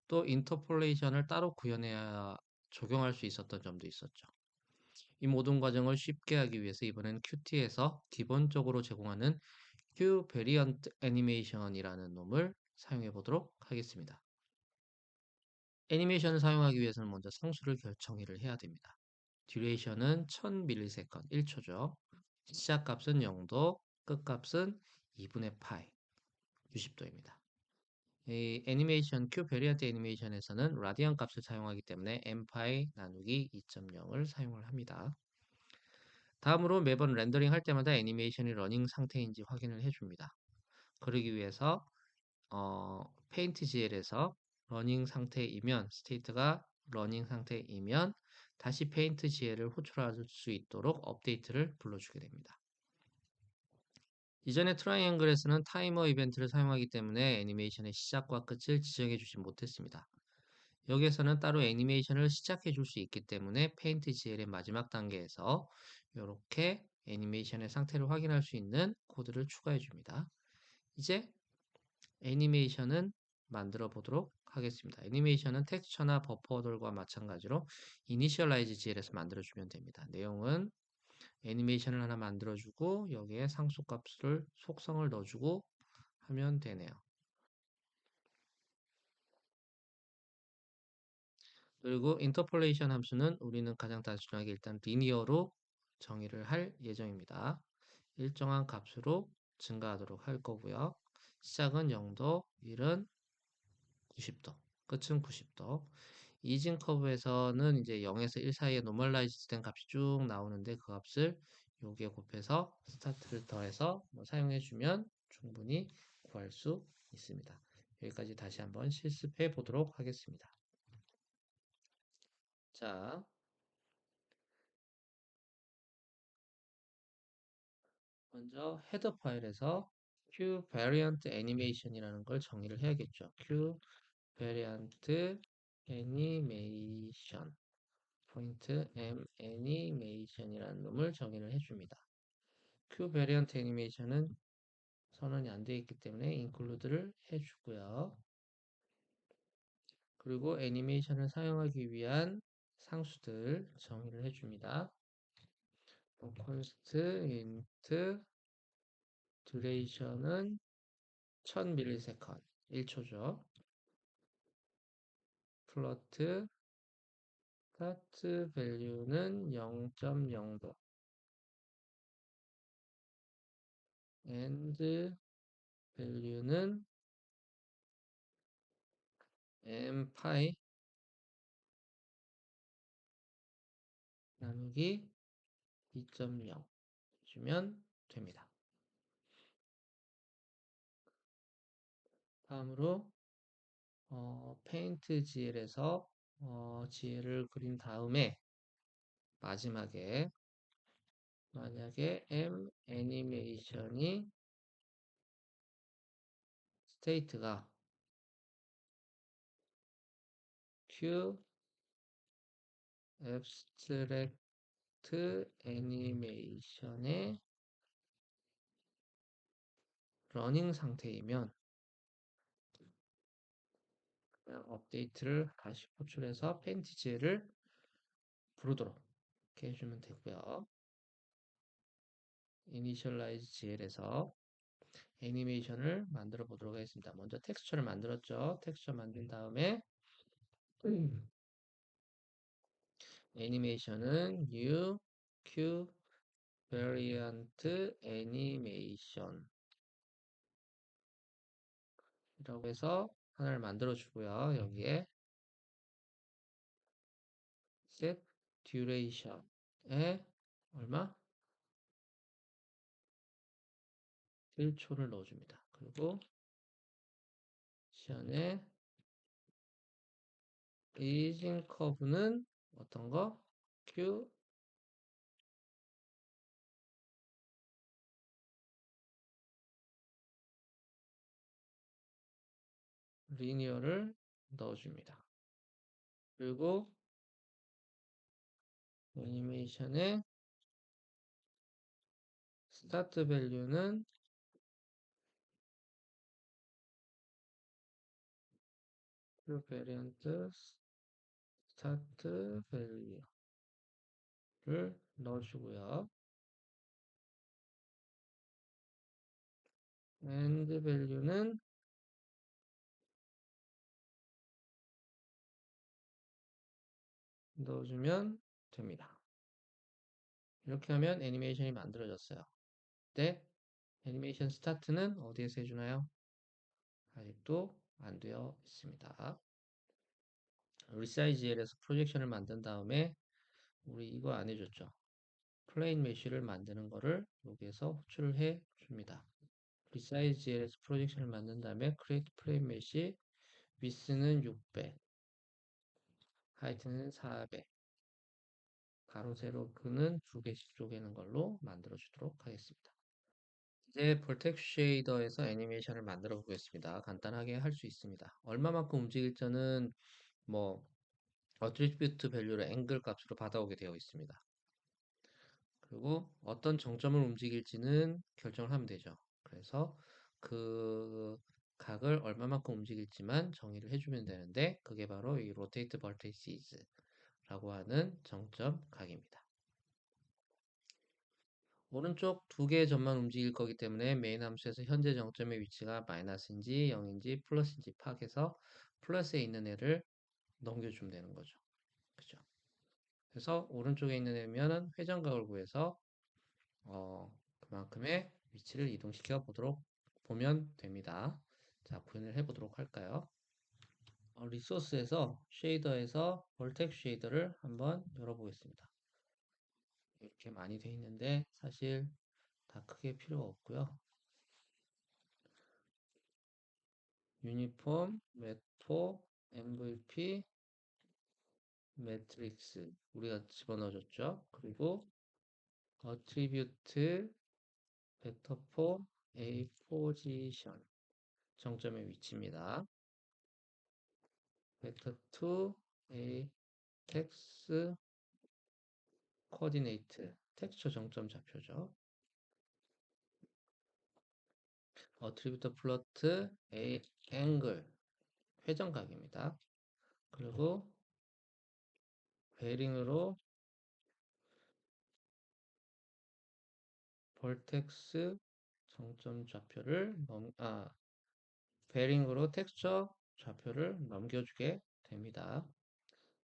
또 인터폴레이션을 따로 구현해야 적용할 수 있었던 점도 있었죠. 이 모든 과정을 쉽게 하기 위해서 이번엔 Qt에서 기본적으로 제공하는 Q 베리언트 애니메이션이라는 놈을 사용해 보도록 하겠습니다. 애니메이션을 사용하기 위해서는 먼저 상수를 결정을 해야 됩니다. 듀레이션은 1000ms 1초죠. 시작값은 0도, 끝값은 2분의 파이 60도입니다. 이 애니메이션 Q 베리언트 애니메이션에서는 라디안 값을 사용하기 때문에 n파이 나누기 2.0을 사용을 합니다. 다음으로 매번 렌더링 할 때마다 애니메이션이 러닝 상태인지 확인을 해줍니다. 그러기 위해서 페인트 GL에서 러닝 상태이면 스테이트가 러닝 상태이면 다시 페인트 GL을 호출할 수 있도록 업데이트를 불러주게 됩니다. 이전에 트라이앵글에서는 타이머 이벤트를 사용하기 때문에 애니메이션의 시작과 끝을 지정해 주지 못했습니다. 여기에서는 따로 애니메이션을 시작해 줄 수 있기 때문에 페인트 GL의 마지막 단계에서 이렇게 애니메이션의 상태를 확인할 수 있는 코드를 추가해 줍니다. 이제 애니메이션은 만들어 보도록 하겠습니다. 애니메이션은 텍스처나 버퍼들과 마찬가지로 이니셜라이즈 GL에서 만들어 주면 됩니다. 내용은 애니메이션을 하나 만들어 주고 여기에 상수값을 속성을 넣어 주고 하면 되네요. 그리고 인터폴레이션 함수는 우리는 가장 단순하게 일단 리니어로 정의를 할 예정입니다. 일정한 값으로 증가하도록 할 거고요. 시작은 0도, 1은 90도, 끝은 90도. 이징 커브에서는 이제 0에서 1 사이에 노멀라이즈 된 값이 쭉 나오는데 그 값을 여기에 곱해서 스타트를 더해서 사용해 주면 충분히 구할 수 있습니다. 여기까지 다시 한번 실습해 보도록 하겠습니다. 자, 먼저 헤더 파일에서 Q variant animation이라는 걸 정의를 해야겠죠. Q variant animation 포인트 m animation이라는 놈을 정의를 해줍니다. Q variant animation은 선언이 안 되어 있기 때문에 include를 해주고요. 그리고 애니메이션을 사용하기 위한 상수들 정의를 해줍니다. const int duration은 1000ms 1초죠. plot start value는 0.0도 end value는 mpi 나누기 2.0 주면 됩니다. 다음으로 페인트 GL에서 GL을 그린 다음에 마지막에 만약에 M 애니메이션이 스테이트가 Q abstract 애니메이션의 러닝 상태이면 그냥 업데이트를 다시 호출해서 페인트 GL을 부르도록 이렇게 해주면 되고요. initialize GL에서 애니메이션을 만들어 보도록 하겠습니다. 먼저 텍스처를 만들었죠. 텍스처 만든 다음에 애니메이션은 new q variant animation 이라고 해서 하나를 만들어 주고요. 여기에 set duration에 얼마? 1초를 넣어줍니다. 그리고 시연의 aging curve는 어떤 거? q linear를 넣어줍니다. 그리고 애니메이션의 start value는 q variant start value를 넣어주고요. end value는 넣어주면 됩니다. 이렇게 하면 애니메이션이 만들어졌어요. 네, 애니메이션 스타트는 어디에서 해주나요? 아직도 안 되어 있습니다. 리사이즈L에서 프로젝션을 만든 다음에 우리 이거 안 해줬죠. 플레인 메쉬를 만드는 거를 여기에서 호출을 해 줍니다. 리사이즈L에서 프로젝션을 만든 다음에 create plane mesh width는 600, 하이트는 400, 가로 세로 근은 2개씩 쪼개는 걸로 만들어 주도록 하겠습니다. 이제 볼텍 쉐이더에서 애니메이션을 만들어 보겠습니다. 간단하게 할 수 있습니다. 얼마만큼 움직일지는 뭐 어트리뷰트 밸류를 앵글 값으로 받아오게 되어 있습니다. 그리고 어떤 정점을 움직일지는 결정을 하면 되죠. 그래서 그 각을 얼마만큼 움직일지만 정의를 해주면 되는데 그게 바로 이 rotate vertices라고 하는 정점 각입니다. 오른쪽 두 개의 점만 움직일 거기 때문에 메인 함수에서 현재 정점의 위치가 마이너스인지 0인지 플러스인지 파악해서 플러스에 있는 애를 넘겨주면 되는 거죠. 그죠? 그래서 오른쪽에 있는 애면은 회전각을 구해서 그만큼의 위치를 이동시켜 보도록 보면 됩니다. 자, 구현을 해보도록 할까요? 리소스에서 쉐이더에서 벌텍 쉐이더를 한번 열어보겠습니다. 이렇게 많이 돼 있는데 사실 다 크게 필요가 없고요. 유니폼, 메토, MVP, 매트릭스 우리가 집어넣어줬죠. 그리고 어트리뷰트 벡터 4 A 포지션 정점의 위치입니다. 벡터 2 A 텍스 코디네이트 텍스처 정점 좌표죠. 어트리뷰터 플러트 A 앵글 회전각입니다. 그리고 베링으로 볼텍스 정점 좌표를 베링으로 텍스처 좌표를 넘겨주게 됩니다.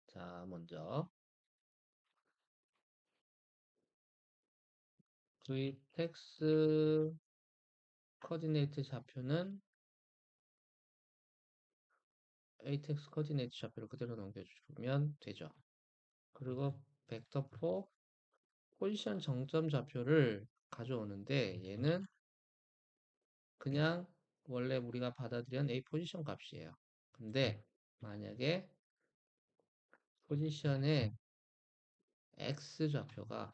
자, 먼저 VTEX 코디네이트 좌표는 ATX 코디네이트 좌표를 그대로 넘겨주면 되죠. 그리고 벡터 4 포지션 정점 좌표를 가져오는데 얘는 그냥 원래 우리가 받아들인 A 포지션 값이에요. 근데 만약에 포지션의 X 좌표가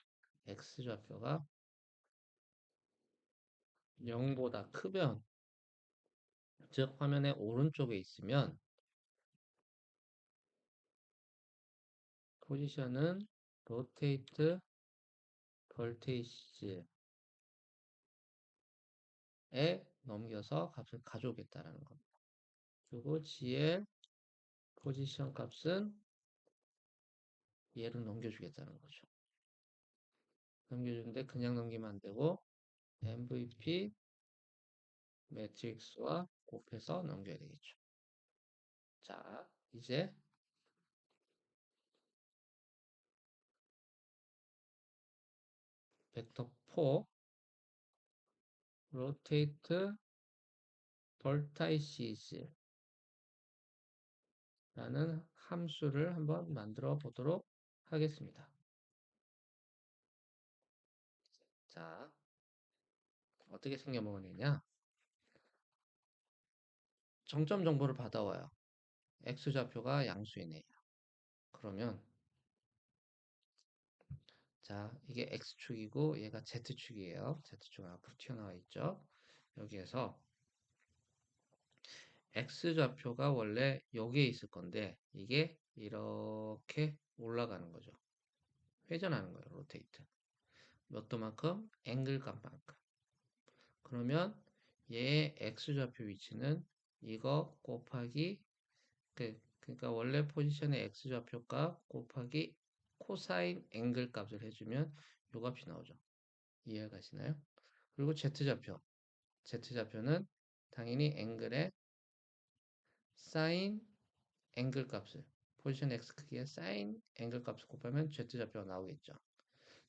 0보다 크면, 즉 화면의 오른쪽에 있으면 포지션은 rotate voltage에 넘겨서 값을 가져오겠다라는 겁니다. 그리고 GL 포지션 값은 얘를 넘겨주겠다는 거죠. 넘겨주는데 그냥 넘기면 안 되고 MVP 매트릭스와 곱해서 넘겨야 되겠죠. 자, 이제 벡터 4 rotate vertices 라는 함수를 한번 만들어 보도록 하겠습니다. 자, 어떻게 생겨먹느냐? 정점 정보를 받아와요. X좌표가 양수이네요. 그러면 자, 이게 X축이고 얘가 Z축이에요. Z축은 앞으로 튀어나와 있죠. 여기에서 X좌표가 원래 여기에 있을 건데 이게 이렇게 올라가는 거죠. 회전하는 거예요. 로테이트. 몇 도만큼? 앵글 값만큼. 그러면 얘의 X좌표 위치는 이거 곱하기 그러니까 원래 포지션의 X좌표 값 곱하기 코사인 앵글 값을 해주면 요 값이 나오죠. 이해가시나요? 그리고 Z좌표는 당연히 앵글의 사인 앵글 값을 포지션 X 크기의 사인 앵글 값을 곱하면 Z좌표가 나오겠죠.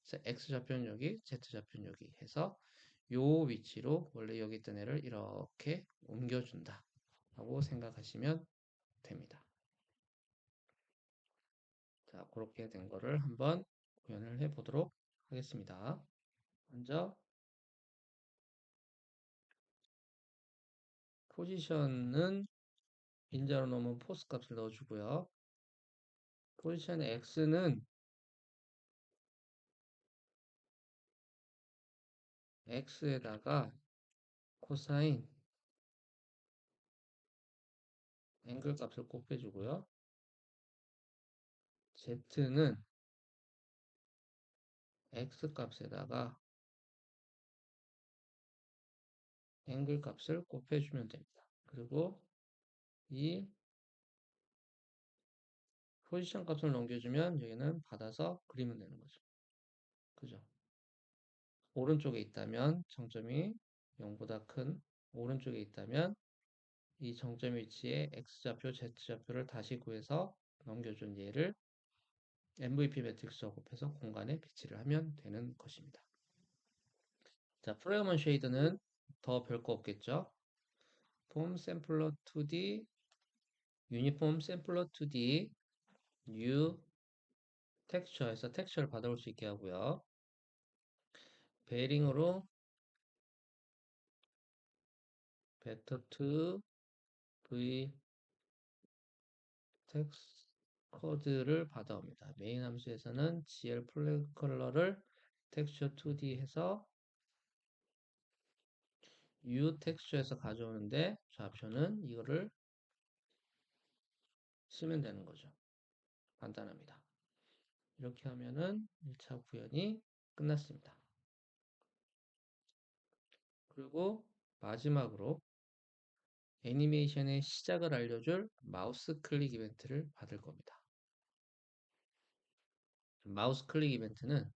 그래서 X좌표는 여기, Z좌표는 여기 해서 요 위치로 원래 여기 있던 애를 이렇게 옮겨준다 라고 생각하시면 됩니다. 자, 그렇게 된 거를 한번 구현을 해 보도록 하겠습니다. 먼저 포지션은 인자로 놓으면 포스 값을 넣어주고요. 포지션 X는 X에다가 코사인 앵글 값을 곱해주고요. Z는 X 값에다가 앵글 값을 곱해주면 됩니다. 그리고 이 포지션 값을 넘겨주면 여기는 받아서 그리면 되는 거죠. 그죠? 오른쪽에 있다면 정점이 0보다 큰 오른쪽에 있다면 이 정점 위치에 X좌표, Z좌표를 다시 구해서 넘겨준 얘를 MVP 매트릭스와 곱해서 공간에 배치를 하면 되는 것입니다. 자, 프로그래먼 쉐이드는 더 별거 없겠죠? 폼 샘플러 2D, 유니폼 샘플러 2D, 뉴 텍스처에서 텍스처를 받아올 수 있게 하고요. 베링으로 베터 2 V 텍스 코드를 받아옵니다. 메인 함수에서는 GL 플래그 컬러를 텍스처 2D 해서 U 텍스처에서 가져오는데 좌표는 이거를 쓰면 되는 거죠. 간단합니다. 이렇게 하면은 1차 구현이 끝났습니다. 그리고 마지막으로 애니메이션의 시작을 알려줄 마우스 클릭 이벤트를 받을 겁니다. 마우스 클릭 이벤트는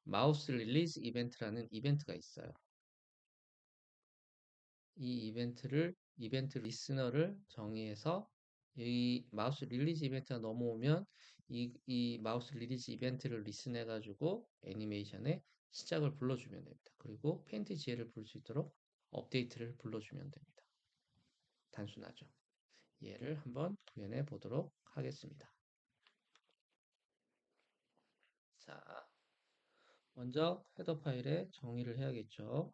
마우스 릴리즈 이벤트라는 이벤트가 있어요. 이 이벤트 리스너를 정의해서 이 마우스 릴리즈 이벤트가 넘어오면 이 마우스 릴리즈 이벤트를 리슨해가지고 애니메이션의 시작을 불러주면 됩니다. 그리고 페인트 GL을 부를 수 있도록 업데이트를 불러주면 됩니다. 단순하죠. 얘를 한번 구현해 보도록 하겠습니다. 자, 먼저 헤더 파일에 정의를 해야겠죠.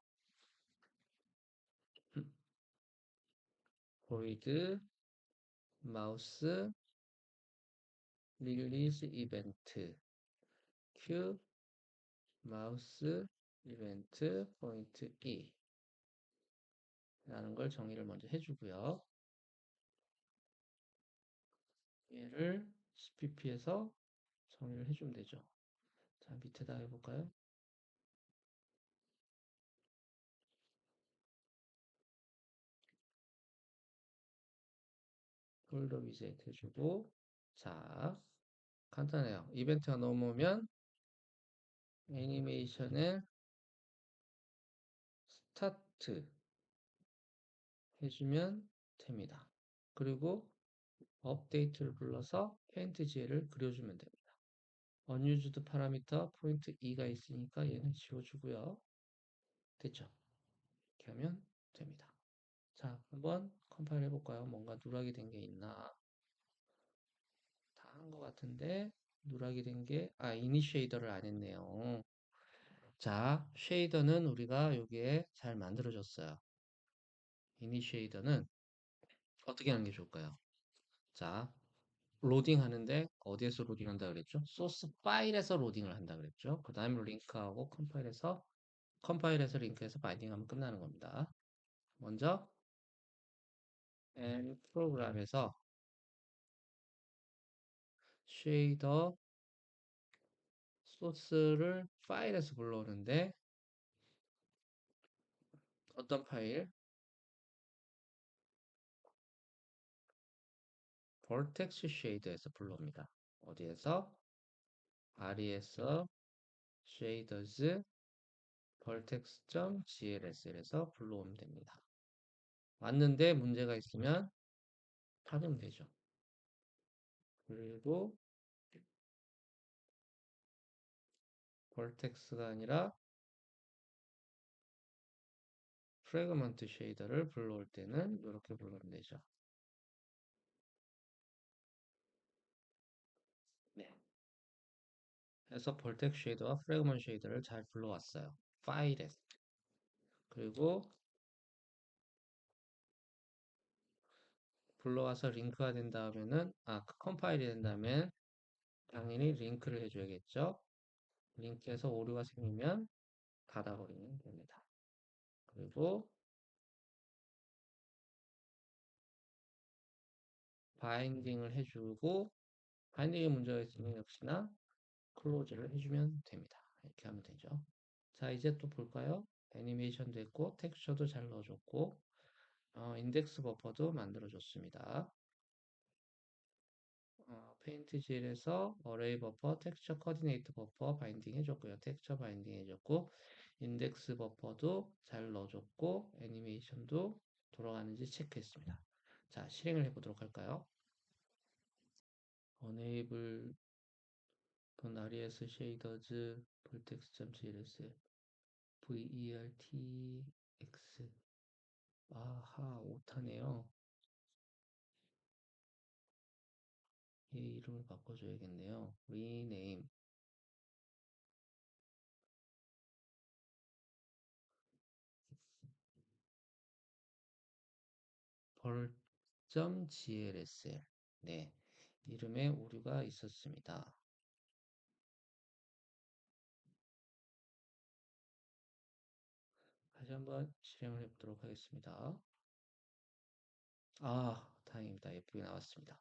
void 마우스 릴리즈 이벤트 q 마우스 이벤트 포인트 E 라는 걸 정의를 먼저 해주고요. 얘를 cpp에서 정의를 해주면 되죠. 자, 밑에다 해볼까요? 폴더 위젯 해주고, 자, 간단해요. 이벤트가 넘어오면 애니메이션을 스타트 해주면 됩니다. 그리고 업데이트를 불러서 페인트 GL을 그려주면 됩니다. unused 파라미터 포인트 E가 있으니까 얘는 지워주고요. 됐죠? 이렇게 하면 됩니다. 자, 한번 컴파일 해볼까요? 뭔가 누락이 된 게 있나? 다 한 것 같은데 누락이 된 게, 이니쉐이더를 안 했네요. 자, 쉐이더는 우리가 여기에 잘 만들어줬어요. 이니쉐이더는 어떻게 하는 게 좋을까요? 자, 로딩 하는데 어디에서 로딩 한다 그랬죠? 소스 파일에서 로딩을 한다 그랬죠? 그 다음에 링크하고 컴파일해서 링크해서 바이딩하면 끝나는 겁니다. 먼저 and 프로그램에서 쉐이더 소스를 파일에서 불러오는데 어떤 파일? vertex shader에서 불러옵니다. 어디에서? RE에서 shaders vertex.gls에서 불러오면 됩니다. 왔는데 문제가 있으면 닫으면 되죠. 그리고 vertex가 아니라 fragment shader를 불러올 때는 이렇게 불러오면 되죠. 네. 그래서 vertex shader와 fragment shader를 잘 불러왔어요. 파일에서. 그리고 불러와서 링크가 된 다음에는 컴파일이 된 다음에 당연히 링크를 해줘야겠죠. 링크에서 오류가 생기면 닫아버리면 됩니다. 그리고 바인딩을 해주고 바인딩에 문제가 있으면 역시나 클로즈를 해주면 됩니다. 이렇게 하면 되죠. 자, 이제 또 볼까요? 애니메이션 됐고 텍스처도 잘 넣어줬고 인덱스 버퍼도 만들어줬습니다. 페인트 GL에서 어레이 버퍼, 텍스처 코디네이터 버퍼 바인딩 해줬고요. 텍스처 바인딩 해줬고 인덱스 버퍼도 잘 넣어줬고 애니메이션도 돌아가는지 체크했습니다. 자, 실행을 해보도록 할까요? enable res shaders vertex.js vertx 아하 오타네요. 얘 이름을 바꿔줘야겠네요. rename 벌.glsl 네, 이름에 오류가 있었습니다. 다시 한번 실행을 해보도록 하겠습니다. 다행입니다. 예쁘게 나왔습니다.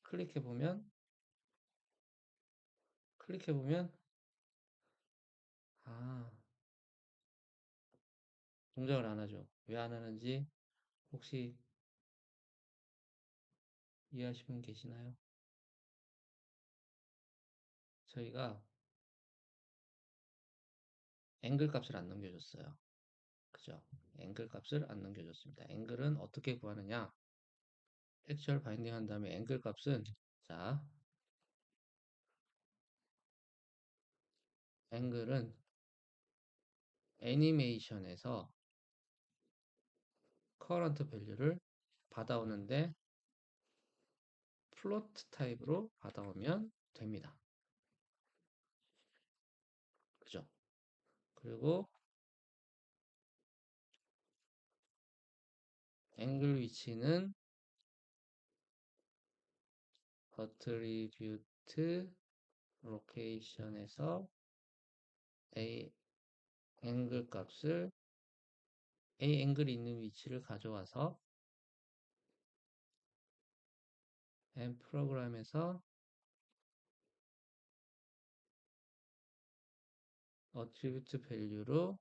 클릭해보면, 클릭해보면, 아, 동작을 안 하죠. 왜 안 하는지 혹시 이해하시는 분 계시나요? 저희가 앵글 값을 안 넘겨줬어요. 그죠? 앵글 값을 안 넘겨줬습니다. 앵글은 어떻게 구하느냐? 액츄얼 바인딩 한 다음에 앵글 값은, 자, 앵글은 애니메이션에서 커런트 밸류를 받아오는데 플로트 타입으로 받아오면 됩니다. 그죠? 그리고 앵글 위치는 attribute location에서 a 앵글 값을 a 앵글이 있는 위치를 가져와서 and 프로그램에서 attribute value로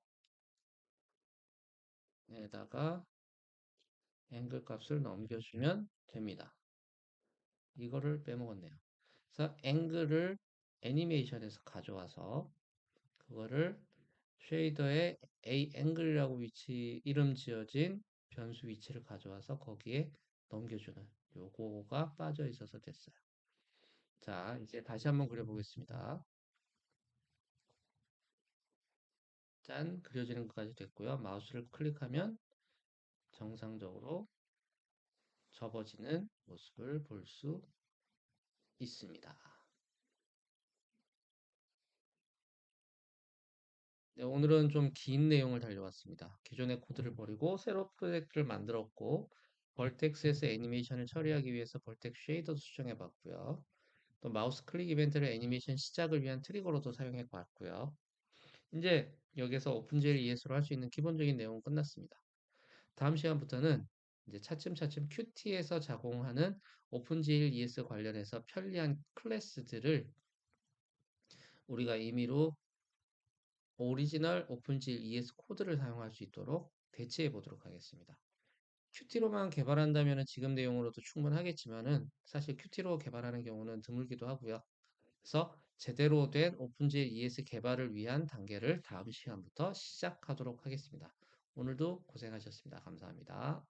에다가 앵글 값을 넘겨주면 됩니다. 이거를 빼먹었네요. 그래서 앵글을 애니메이션에서 가져와서 그거를 쉐이더에 A 앵글이라고 위치 이름 지어진 변수 위치를 가져와서 거기에 넘겨주는 요거가 빠져 있어서 됐어요. 자, 이제 다시 한번 그려보겠습니다. 짠, 그려지는 것까지 됐고요. 마우스를 클릭하면 정상적으로 접어지는 모습을 볼 수 있습니다. 네, 오늘은 좀 긴 내용을 달려왔습니다. 기존의 코드를 버리고 새로 프로젝트를 만들었고 벌텍스에서 애니메이션을 처리하기 위해서 벌텍스 쉐이더도 수정해 봤고요. 또 마우스 클릭 이벤트를 애니메이션 시작을 위한 트리거로도 사용해 봤고요. 이제 여기서 오픈GL ES로 할 수 있는 기본적인 내용은 끝났습니다. 다음 시간부터는 이제 차츰차츰 Qt에서 작용하는 오픈GL ES 관련해서 편리한 클래스들을 우리가 임의로 오리지널 오픈GL ES 코드를 사용할 수 있도록 대체해 보도록 하겠습니다. Qt로만 개발한다면 지금 내용으로도 충분하겠지만은 사실 Qt로 개발하는 경우는 드물기도 하고요. 그래서 제대로 된 오픈GL ES 개발을 위한 단계를 다음 시간부터 시작하도록 하겠습니다. 오늘도 고생하셨습니다. 감사합니다.